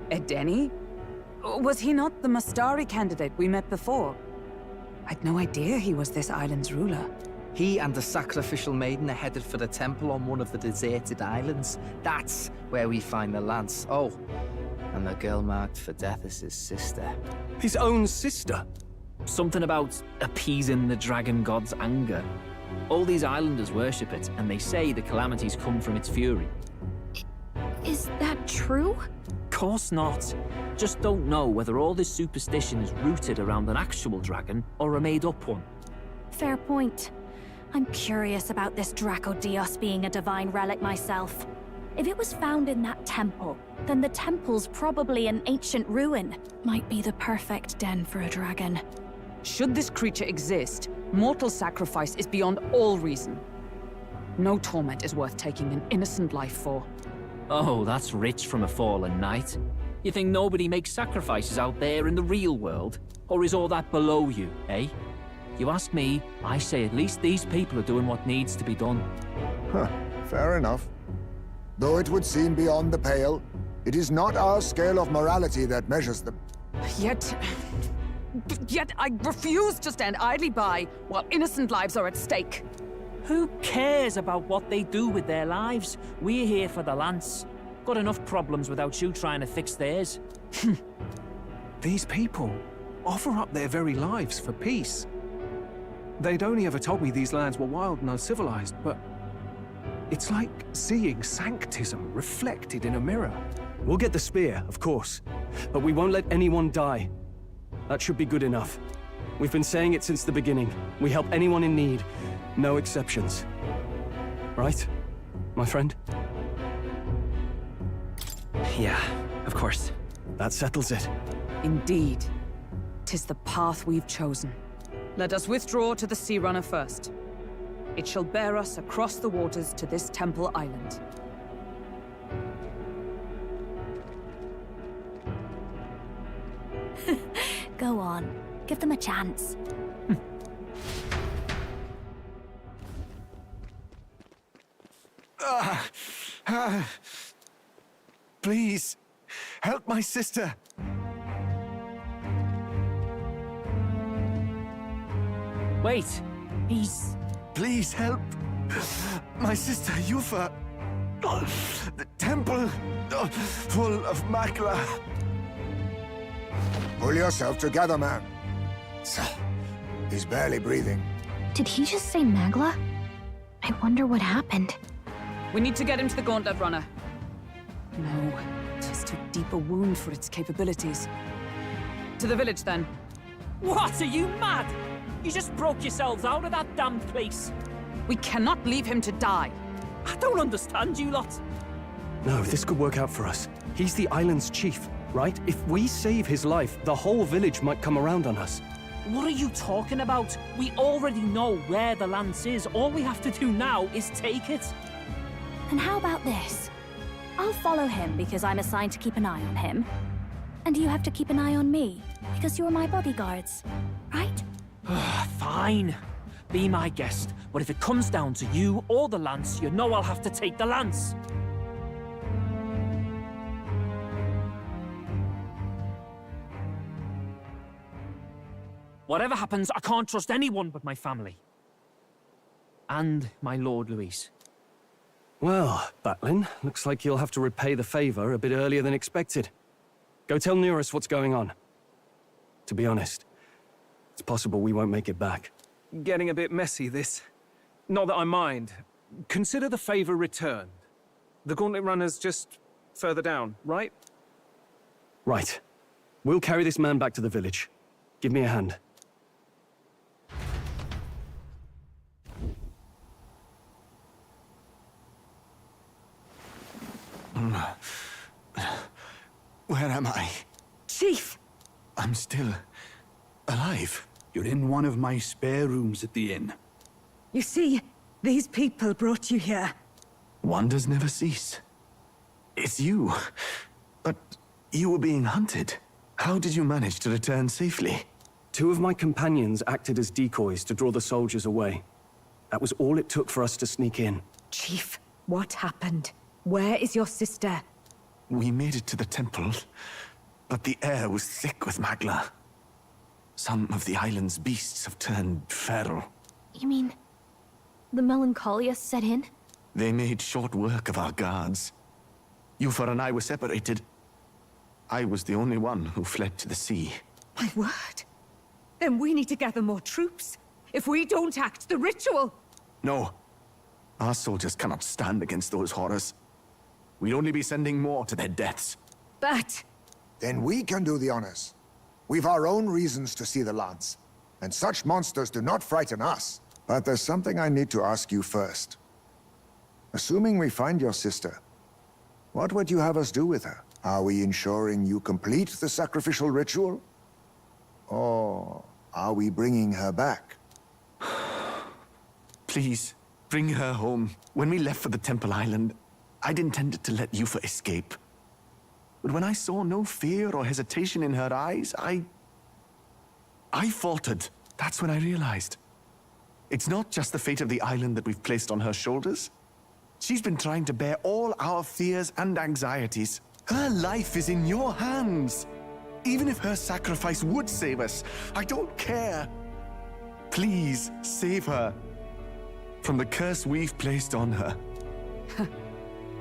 Edeni? Was he not the Mastari candidate we met before? I'd no idea he was this island's ruler. He and the sacrificial maiden are headed for the temple on one of the deserted islands. That's where we find the lance. Oh, and the girl marked for death is his sister. His own sister? Something about appeasing the dragon god's anger. All these islanders worship it, and they say the calamities come from its fury. Is that true? Course not. Just don't know whether all this superstition is rooted around an actual dragon or a made-up one. Fair point. I'm curious about this Dracodios being a divine relic myself. If it was found in that temple, then the temple's probably an ancient ruin. Might be the perfect den for a dragon. Should this creature exist, mortal sacrifice is beyond all reason. No torment is worth taking an innocent life for. Oh, that's rich from a fallen knight. You think nobody makes sacrifices out there in the real world? Or is all that below you, eh? You ask me, I say at least these people are doing what needs to be done. Huh, fair enough. Though it would seem beyond the pale, it is not our scale of morality that measures them. Yet I refuse to stand idly by while innocent lives are at stake. Who cares about what they do with their lives? We're here for the lance. Got enough problems without you trying to fix theirs. These people offer up their very lives for peace. They'd only ever told me these lands were wild and uncivilized, but it's like seeing sanctism reflected in a mirror. We'll get the spear, of course, but we won't let anyone die. That should be good enough. We've been saying it since the beginning. We help anyone in need, no exceptions. Right, my friend? Yeah, of course. That settles it. Indeed. 'Tis the path we've chosen. Let us withdraw to the Sea Runner first. It shall bear us across the waters to this temple island. Go on. Give them a chance. Please, help my sister. Wait, he's... Please help my sister Yufa. The temple full of Makla. Pull yourself together, man. He's barely breathing. Did he just say Magla? I wonder what happened. We need to get him to the Gauntlet Runner. No, tis too deep a wound for its capabilities. To the village, then. What, are you mad? You just broke yourselves out of that damn place. We cannot leave him to die. I don't understand you lot. No, this could work out for us. He's the island's chief, right? If we save his life, the whole village might come around on us. What are you talking about? We already know where the lance is. All we have to do now is take it. And how about this? I'll follow him because I'm assigned to keep an eye on him. And you have to keep an eye on me because you're my bodyguards, right? Fine. Be my guest. But if it comes down to you or the lance, you know I'll have to take the lance. Whatever happens, I can't trust anyone but my family. And my Lord Luis. Well, Batlin, looks like you'll have to repay the favor a bit earlier than expected. Go tell Nearest what's going on. To be honest, it's possible we won't make it back. Getting a bit messy, this. Not that I mind. Consider the favor returned. The Gauntlet Runner's just further down, right? Right. We'll carry this man back to the village. Give me a hand. Where am I? Chief! I'm still alive. You're in one of my spare rooms at the inn. You see, these people brought you here. Wonders never cease. It's you. But you were being hunted. How did you manage to return safely? 2 of my companions acted as decoys to draw the soldiers away. That was all it took for us to sneak in. Chief, what happened? Where is your sister? We made it to the temple, but the air was thick with Magla. Some of the island's beasts have turned feral. You mean The melancholia set in? They made short work of our guards. Yufa and I were separated. I was the only one who fled to the sea. My word. Then we need to gather more troops. If we don't act, the ritual... No. Our soldiers cannot stand against those horrors. We'd only be sending more to their deaths. But... Then we can do the honors. We've our own reasons to see the lance. And such monsters do not frighten us. But there's something I need to ask you first. Assuming we find your sister, what would you have us do with her? Are we ensuring you complete the sacrificial ritual? Or are we bringing her back? Please, bring her home. When we left for the Temple Island, I'd intended to let Yufa escape. But when I saw no fear or hesitation in her eyes, I faltered. That's when I realized. It's not just the fate of the island that we've placed on her shoulders. She's been trying to bear all our fears and anxieties. Her life is in your hands. Even if her sacrifice would save us, I don't care. Please, save her from the curse we've placed on her.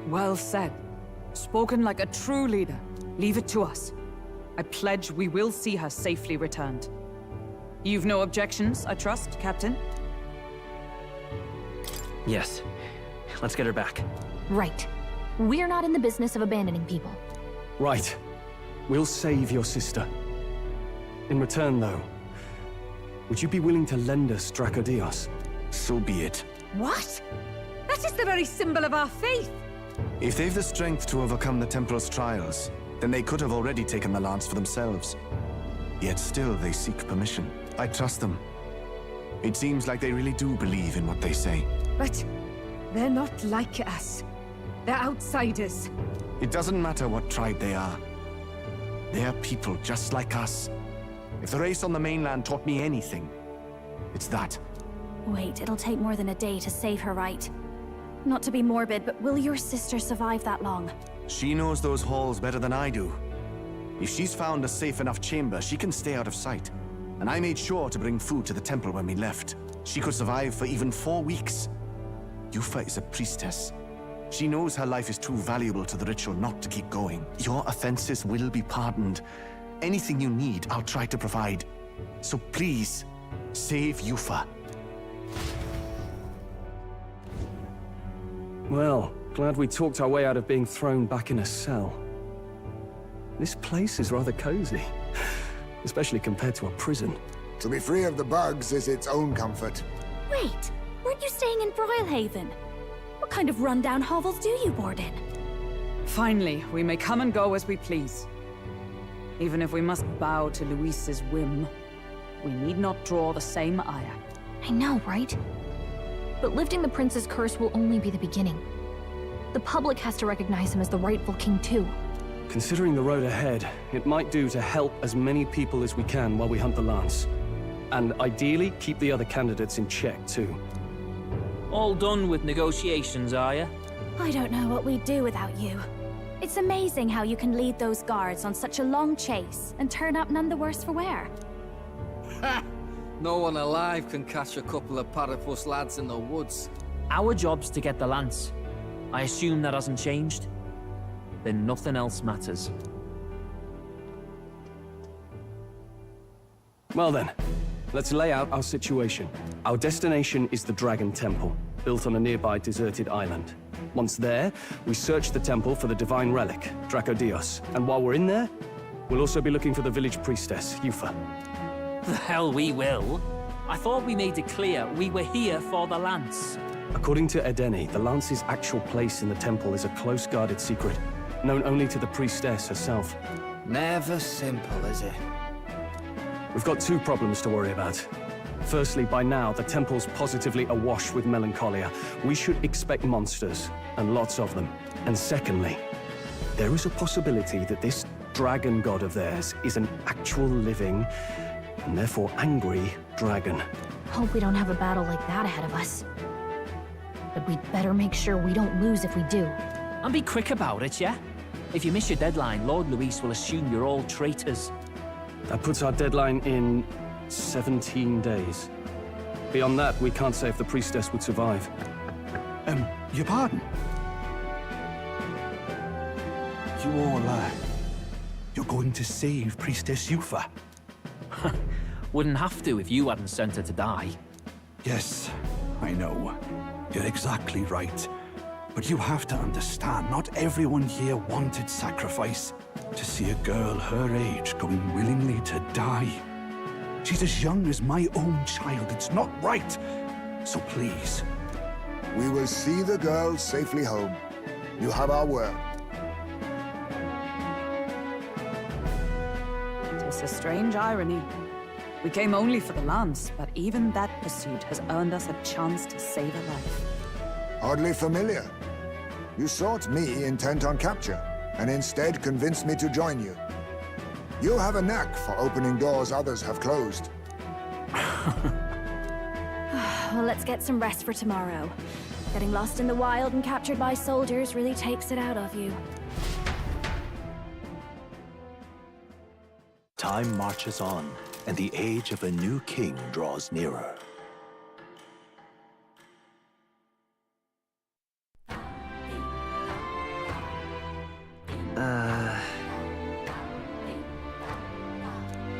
Well said. Spoken like a true leader. Leave it to us. I pledge we will see her safely returned. You've no objections, I trust, Captain? Yes. Let's get her back. Right. We're not in the business of abandoning people. Right. We'll save your sister. In return, though, would you be willing to lend us Dracodios? So be it. What? That is the very symbol of our faith! If they've the strength to overcome the Templars' trials, then they could have already taken the lance for themselves. Yet still they seek permission. I trust them. It seems like they really do believe in what they say. But they're not like us. They're outsiders. It doesn't matter what tribe they are. They're people just like us. If the race on the mainland taught me anything, it's that. Wait, it'll take more than a day to save her, right? Not to be morbid, but will your sister survive that long? She knows those halls better than I do. If she's found a safe enough chamber, she can stay out of sight. And I made sure to bring food to the temple when we left. She could survive for even 4 weeks. Yufa is a priestess. She knows her life is too valuable to the ritual not to keep going. Your offenses will be pardoned. Anything you need, I'll try to provide. So please, save Yufa. Well, glad we talked our way out of being thrown back in a cell. This place is rather cozy, especially compared to a prison. To be free of the bugs is its own comfort. Wait, weren't you staying in Broilhaven? What kind of rundown hovels do you board in? Finally, we may come and go as we please. Even if we must bow to Luis's whim, we need not draw the same ire. I know, right? But lifting the prince's curse will only be the beginning. The public has to recognize him as the rightful king too. Considering the road ahead, it might do to help as many people as we can while we hunt the lance. And ideally, keep the other candidates in check too. All done with negotiations, are you? I don't know what we'd do without you. It's amazing how you can lead those guards on such a long chase and turn up none the worse for wear. No one alive can catch a couple of platypus lads in the woods. Our job's to get the lance. I assume that hasn't changed? Then nothing else matters. Well then, let's lay out our situation. Our destination is the Dragon Temple, built on a nearby deserted island. Once there, we search the temple for the divine relic, Dracodios. And while we're in there, we'll also be looking for the village priestess, Yufa. The hell we will. I thought we made it clear we were here for the lance. According to Edeni, the lance's actual place in the temple is a close guarded secret, known only to the priestess herself. Never simple, is it? We've got 2 problems to worry about. Firstly, by now, the temple's positively awash with melancholia. We should expect monsters, and lots of them. And secondly, there is a possibility that this dragon god of theirs is an actual living, and therefore angry, dragon. Hope we don't have a battle like that ahead of us. But we'd better make sure we don't lose if we do. And be quick about it, yeah? If you miss your deadline, Lord Luis will assume you're all traitors. That puts our deadline in 17 days. Beyond that, we can't say if the priestess would survive. Your pardon? You all, you're going to save Priestess Yufa? Wouldn't have to if you hadn't sent her to die. Yes, I know. You're exactly right. But you have to understand, not everyone here wanted sacrifice. To see a girl her age going willingly to die. She's as young as my own child. It's not right. So please. We will see the girl safely home. You have our word. It's a strange irony. We came only for the lance, but even that pursuit has earned us a chance to save a life. Oddly familiar. You sought me intent on capture, and instead convinced me to join you. You have a knack for opening doors others have closed. Well, let's get some rest for tomorrow. Getting lost in the wild and captured by soldiers really takes it out of you. Time marches on, and the age of a new king draws nearer.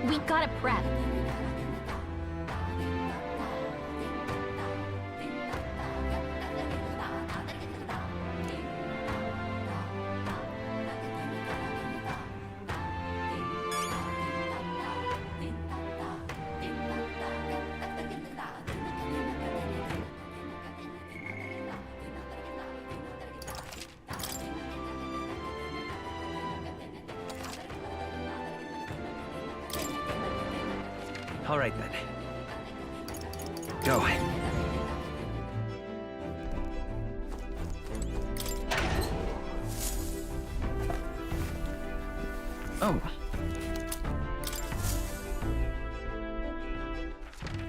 We gotta prep. All right, then. Go. Oh.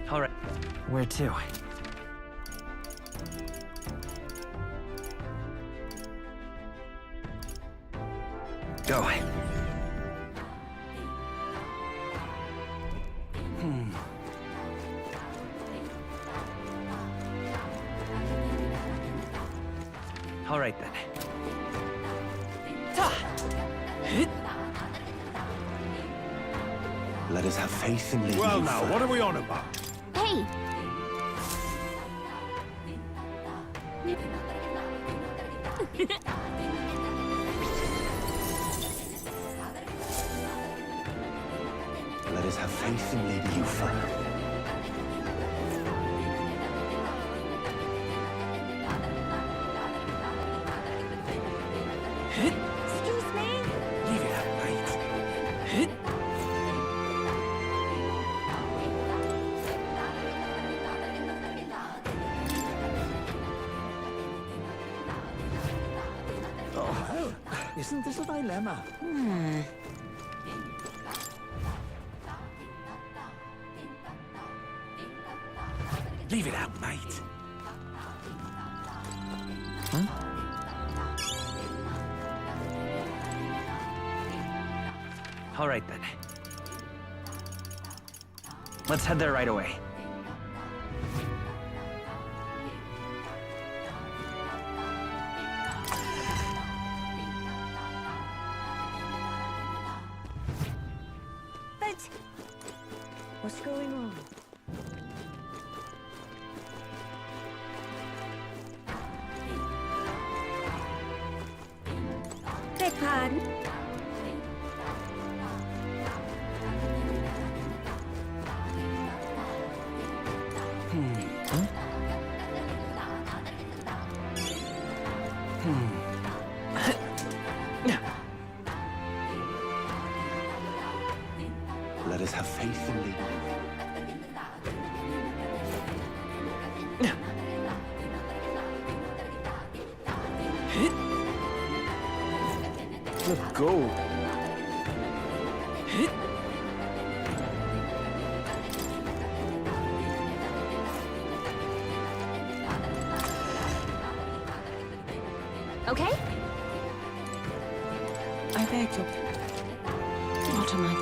All right. Where to? Go. All right, then. Let us have faith in Lady Well Yufa. now, what are we on about? Hey! Let us have faith in Lady Yufa. Excuse me? Leave it out, mate. Oh, isn't this a dilemma? Leave it out, mate. All right, then. Let's head there right away. But what's going on? Beg pardon? Let us have faith in Lady Let go. Okay? I beg you. Not tonight.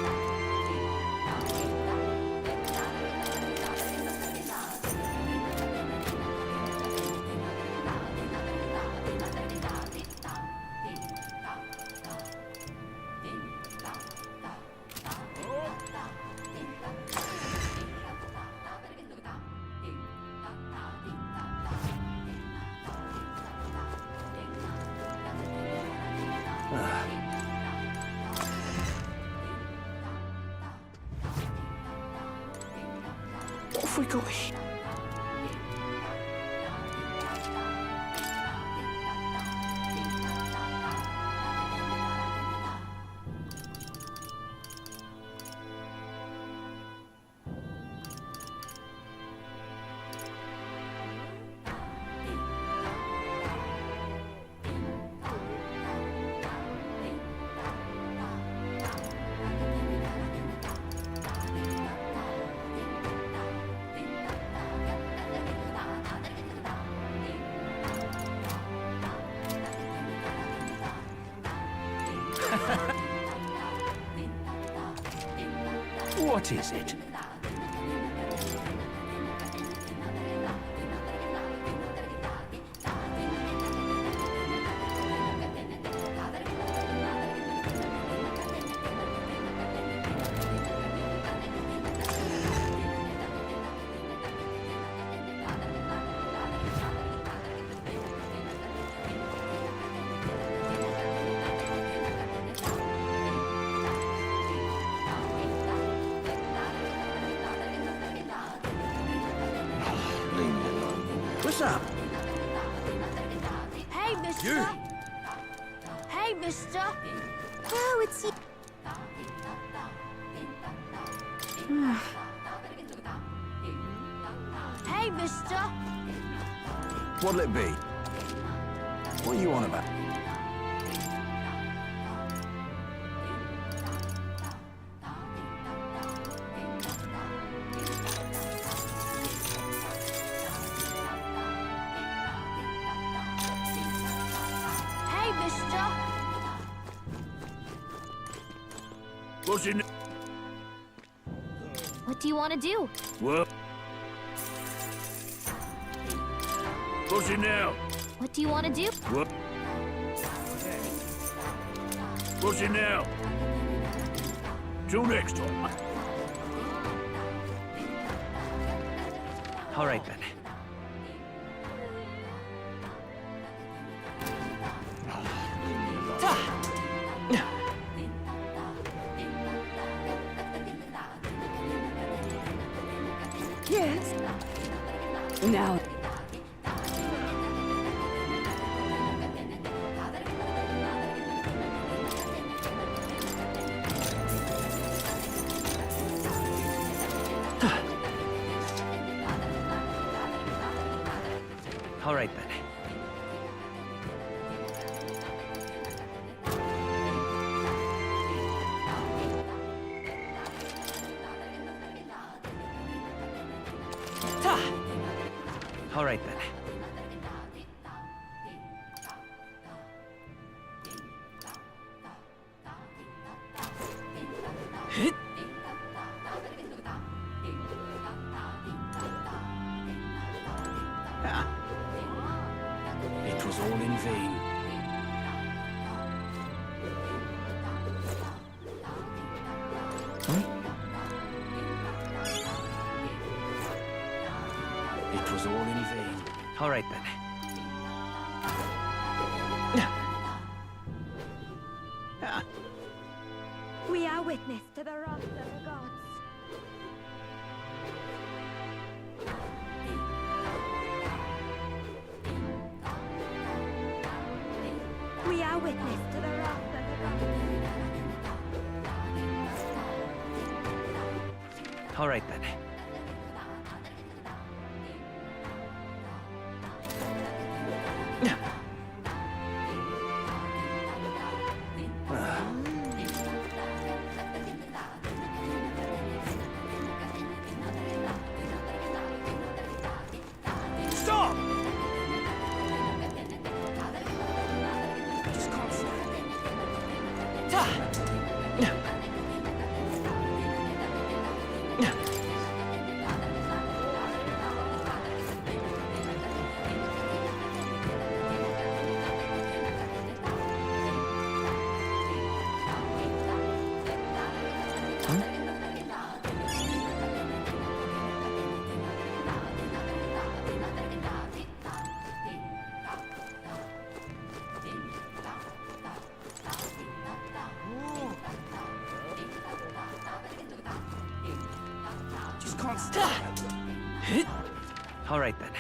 Off we go. What is it? What's up? Hey, mister! You. Hey, mister! Oh, it's you. Hey, mister! What'll it be? What are you on about? Hey, mister! What's in... What do you want to do? What? What's in now? What do you want to do? What? What's in now? Till next time. All right, then. Yes. Now. All right, then. All right, then. It was all in vain. It was all in vain. All right, then. We are witness to the wrath of the gods. We are witness to the wrath of the gods. All right, then. Stop! Just can't stop. All right then.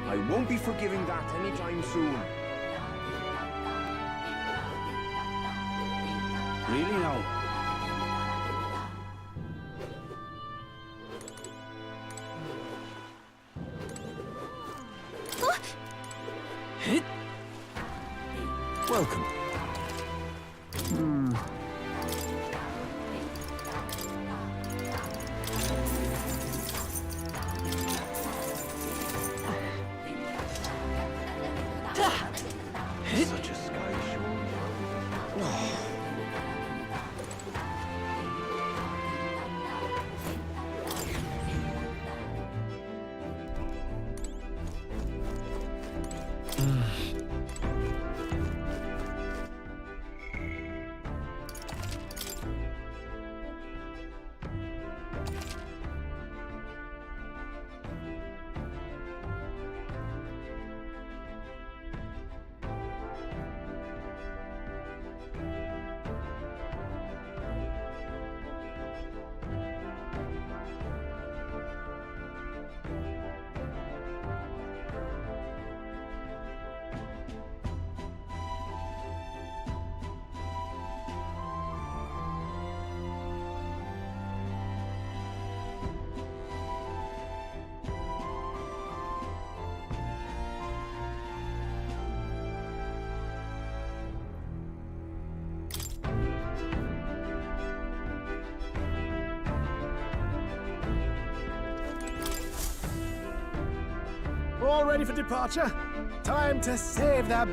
I won't be forgiving that anytime soon. Really now? Welcome. Such a sky shore. All ready for departure? Time to save the...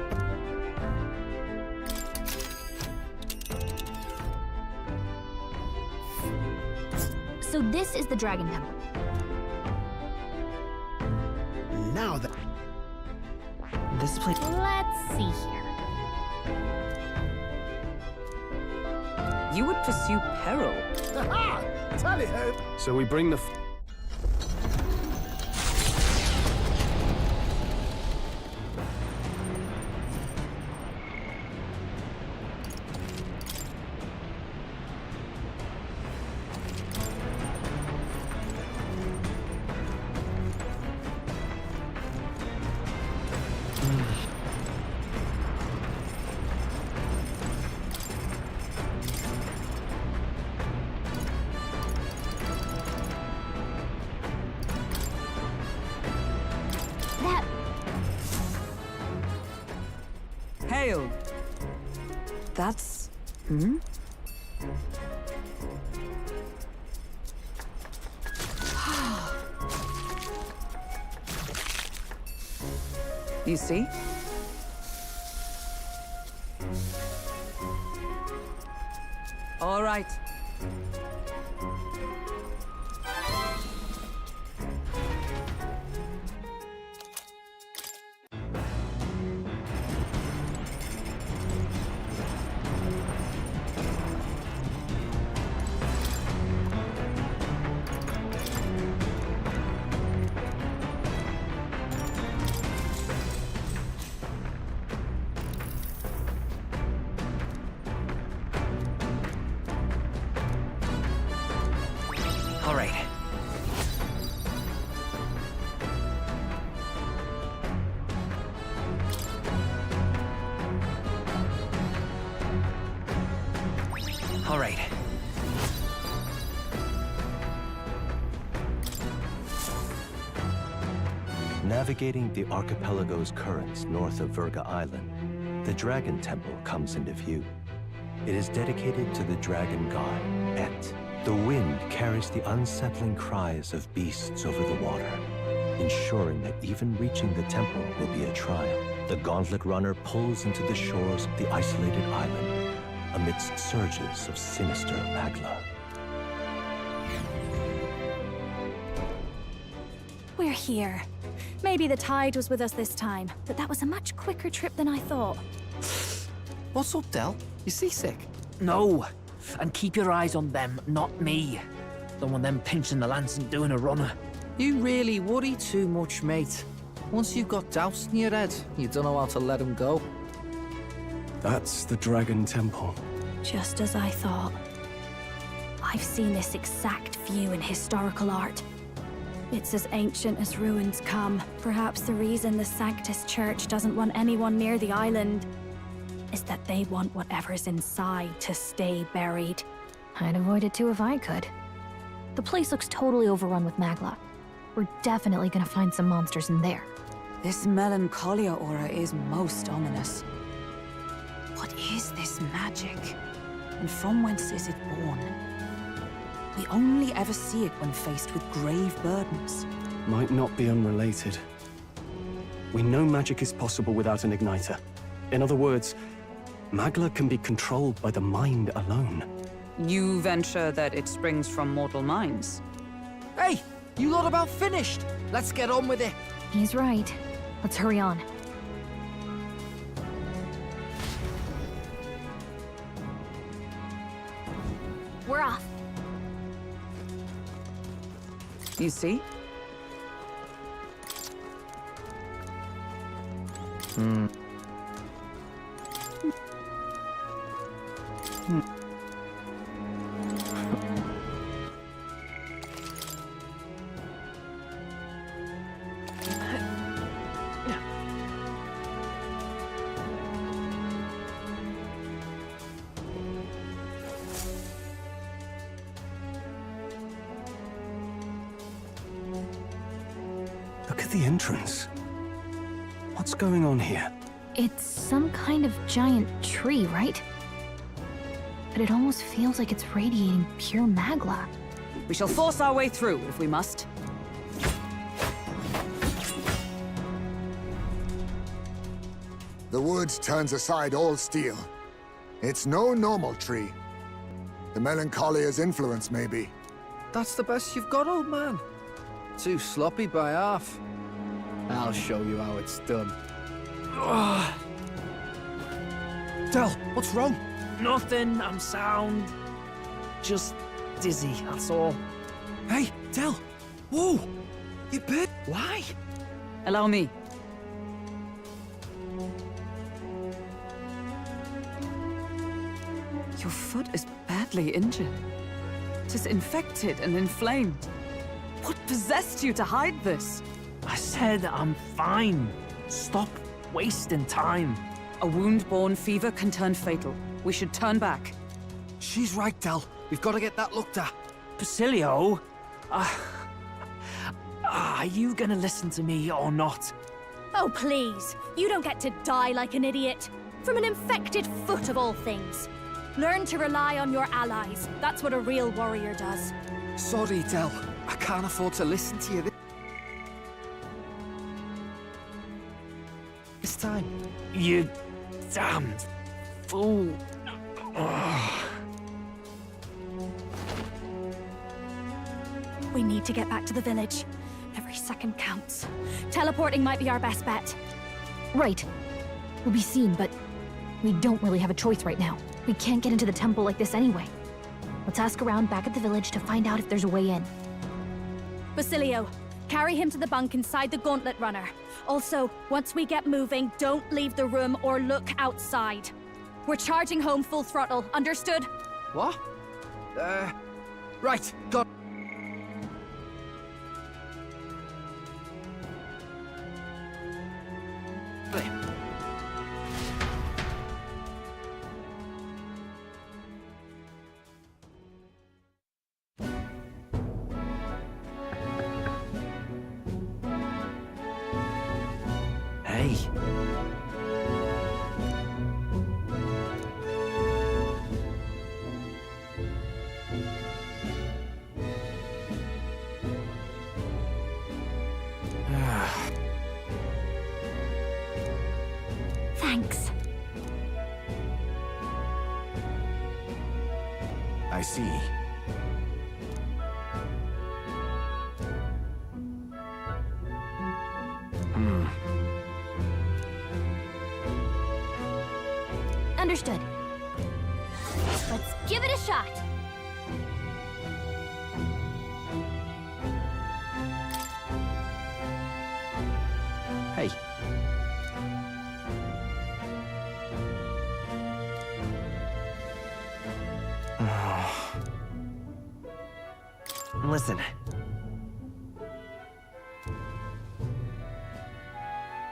So this is the Dragon Temple. Now that... This place... Let's see here. You would pursue peril. Aha! Tally-ho! So we bring the... Hail! That's... You see? All right. All right. All right. Navigating the archipelago's currents north of Verga Island, the Dragon Temple comes into view. It is dedicated to the dragon god, Et. The wind carries the unsettling cries of beasts over the water, ensuring that even reaching the temple will be a trial. The Gauntlet Runner pulls into the shores of the isolated island, amidst surges of sinister magla. We're here. Maybe the tide was with us this time, but that was a much quicker trip than I thought. What's up, Del? You seasick? No. And keep your eyes on them, not me. Don't want them pinching the lance and doing a runner. You really worry too much, mate. Once you've got doubts in your head, you don't know how to let them go. That's the Dragon Temple. Just as I thought. I've seen this exact view in historical art. It's as ancient as ruins come. Perhaps the reason the Sanctus Church doesn't want anyone near the island is that they want whatever's inside to stay buried. I'd avoid it too if I could. The place looks totally overrun with magla. We're definitely gonna find some monsters in there. This melancholia aura is most ominous. What is this magic? And from whence is it born? We only ever see it when faced with grave burdens. Might not be unrelated. We know magic is possible without an igniter. In other words, magla can be controlled by the mind alone. You venture that it springs from mortal minds? Hey, you lot about finished. Let's get on with it. He's right. Let's hurry on. We're off. You see? Look at the entrance. What's going on here? It's some kind of giant tree, right? But it almost feels like it's radiating pure magla. We shall force our way through if we must. The woods turns aside all steel. It's no normal tree. The Melancholia's influence, maybe. That's the best you've got, old man. Too sloppy by half. I'll show you how it's done. Del, what's wrong? Nothing, I'm sound. Just dizzy, that's all. Hey, Del! Whoa! You bit? Why? Allow me. Your foot is badly injured. It is infected and inflamed. What possessed you to hide this? I said I'm fine. Stop wasting time. A wound-borne fever can turn fatal. We should turn back. She's right, Del. We've got to get that looked at. Basilio? Are you gonna listen to me or not? Oh, please. You don't get to die like an idiot. From an infected foot of all things. Learn to rely on your allies. That's what a real warrior does. Sorry, Del. I can't afford to listen to you this time. You damned fool. We need to get back to the village. Every second counts. Teleporting might be our best bet. Right. We'll be seen, but we don't really have a choice right now. We can't get into the temple like this anyway. Let's ask around back at the village to find out if there's a way in. Basilio, carry him to the bunk inside the Gauntlet Runner. Also, once we get moving, don't leave the room or look outside. We're charging home full throttle, understood? What? Right, got. Hey. Thanks. I see. Understood. Let's give it a shot. Hey. Listen.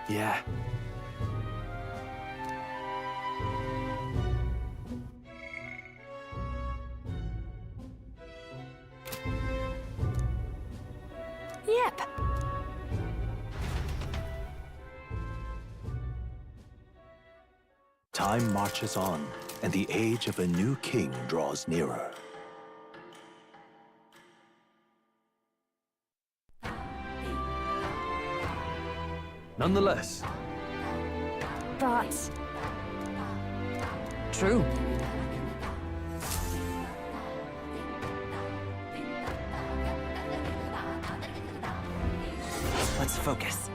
Yeah. Yep. Time marches on, and the age of a new king draws nearer. Nonetheless. But... True. Let's focus.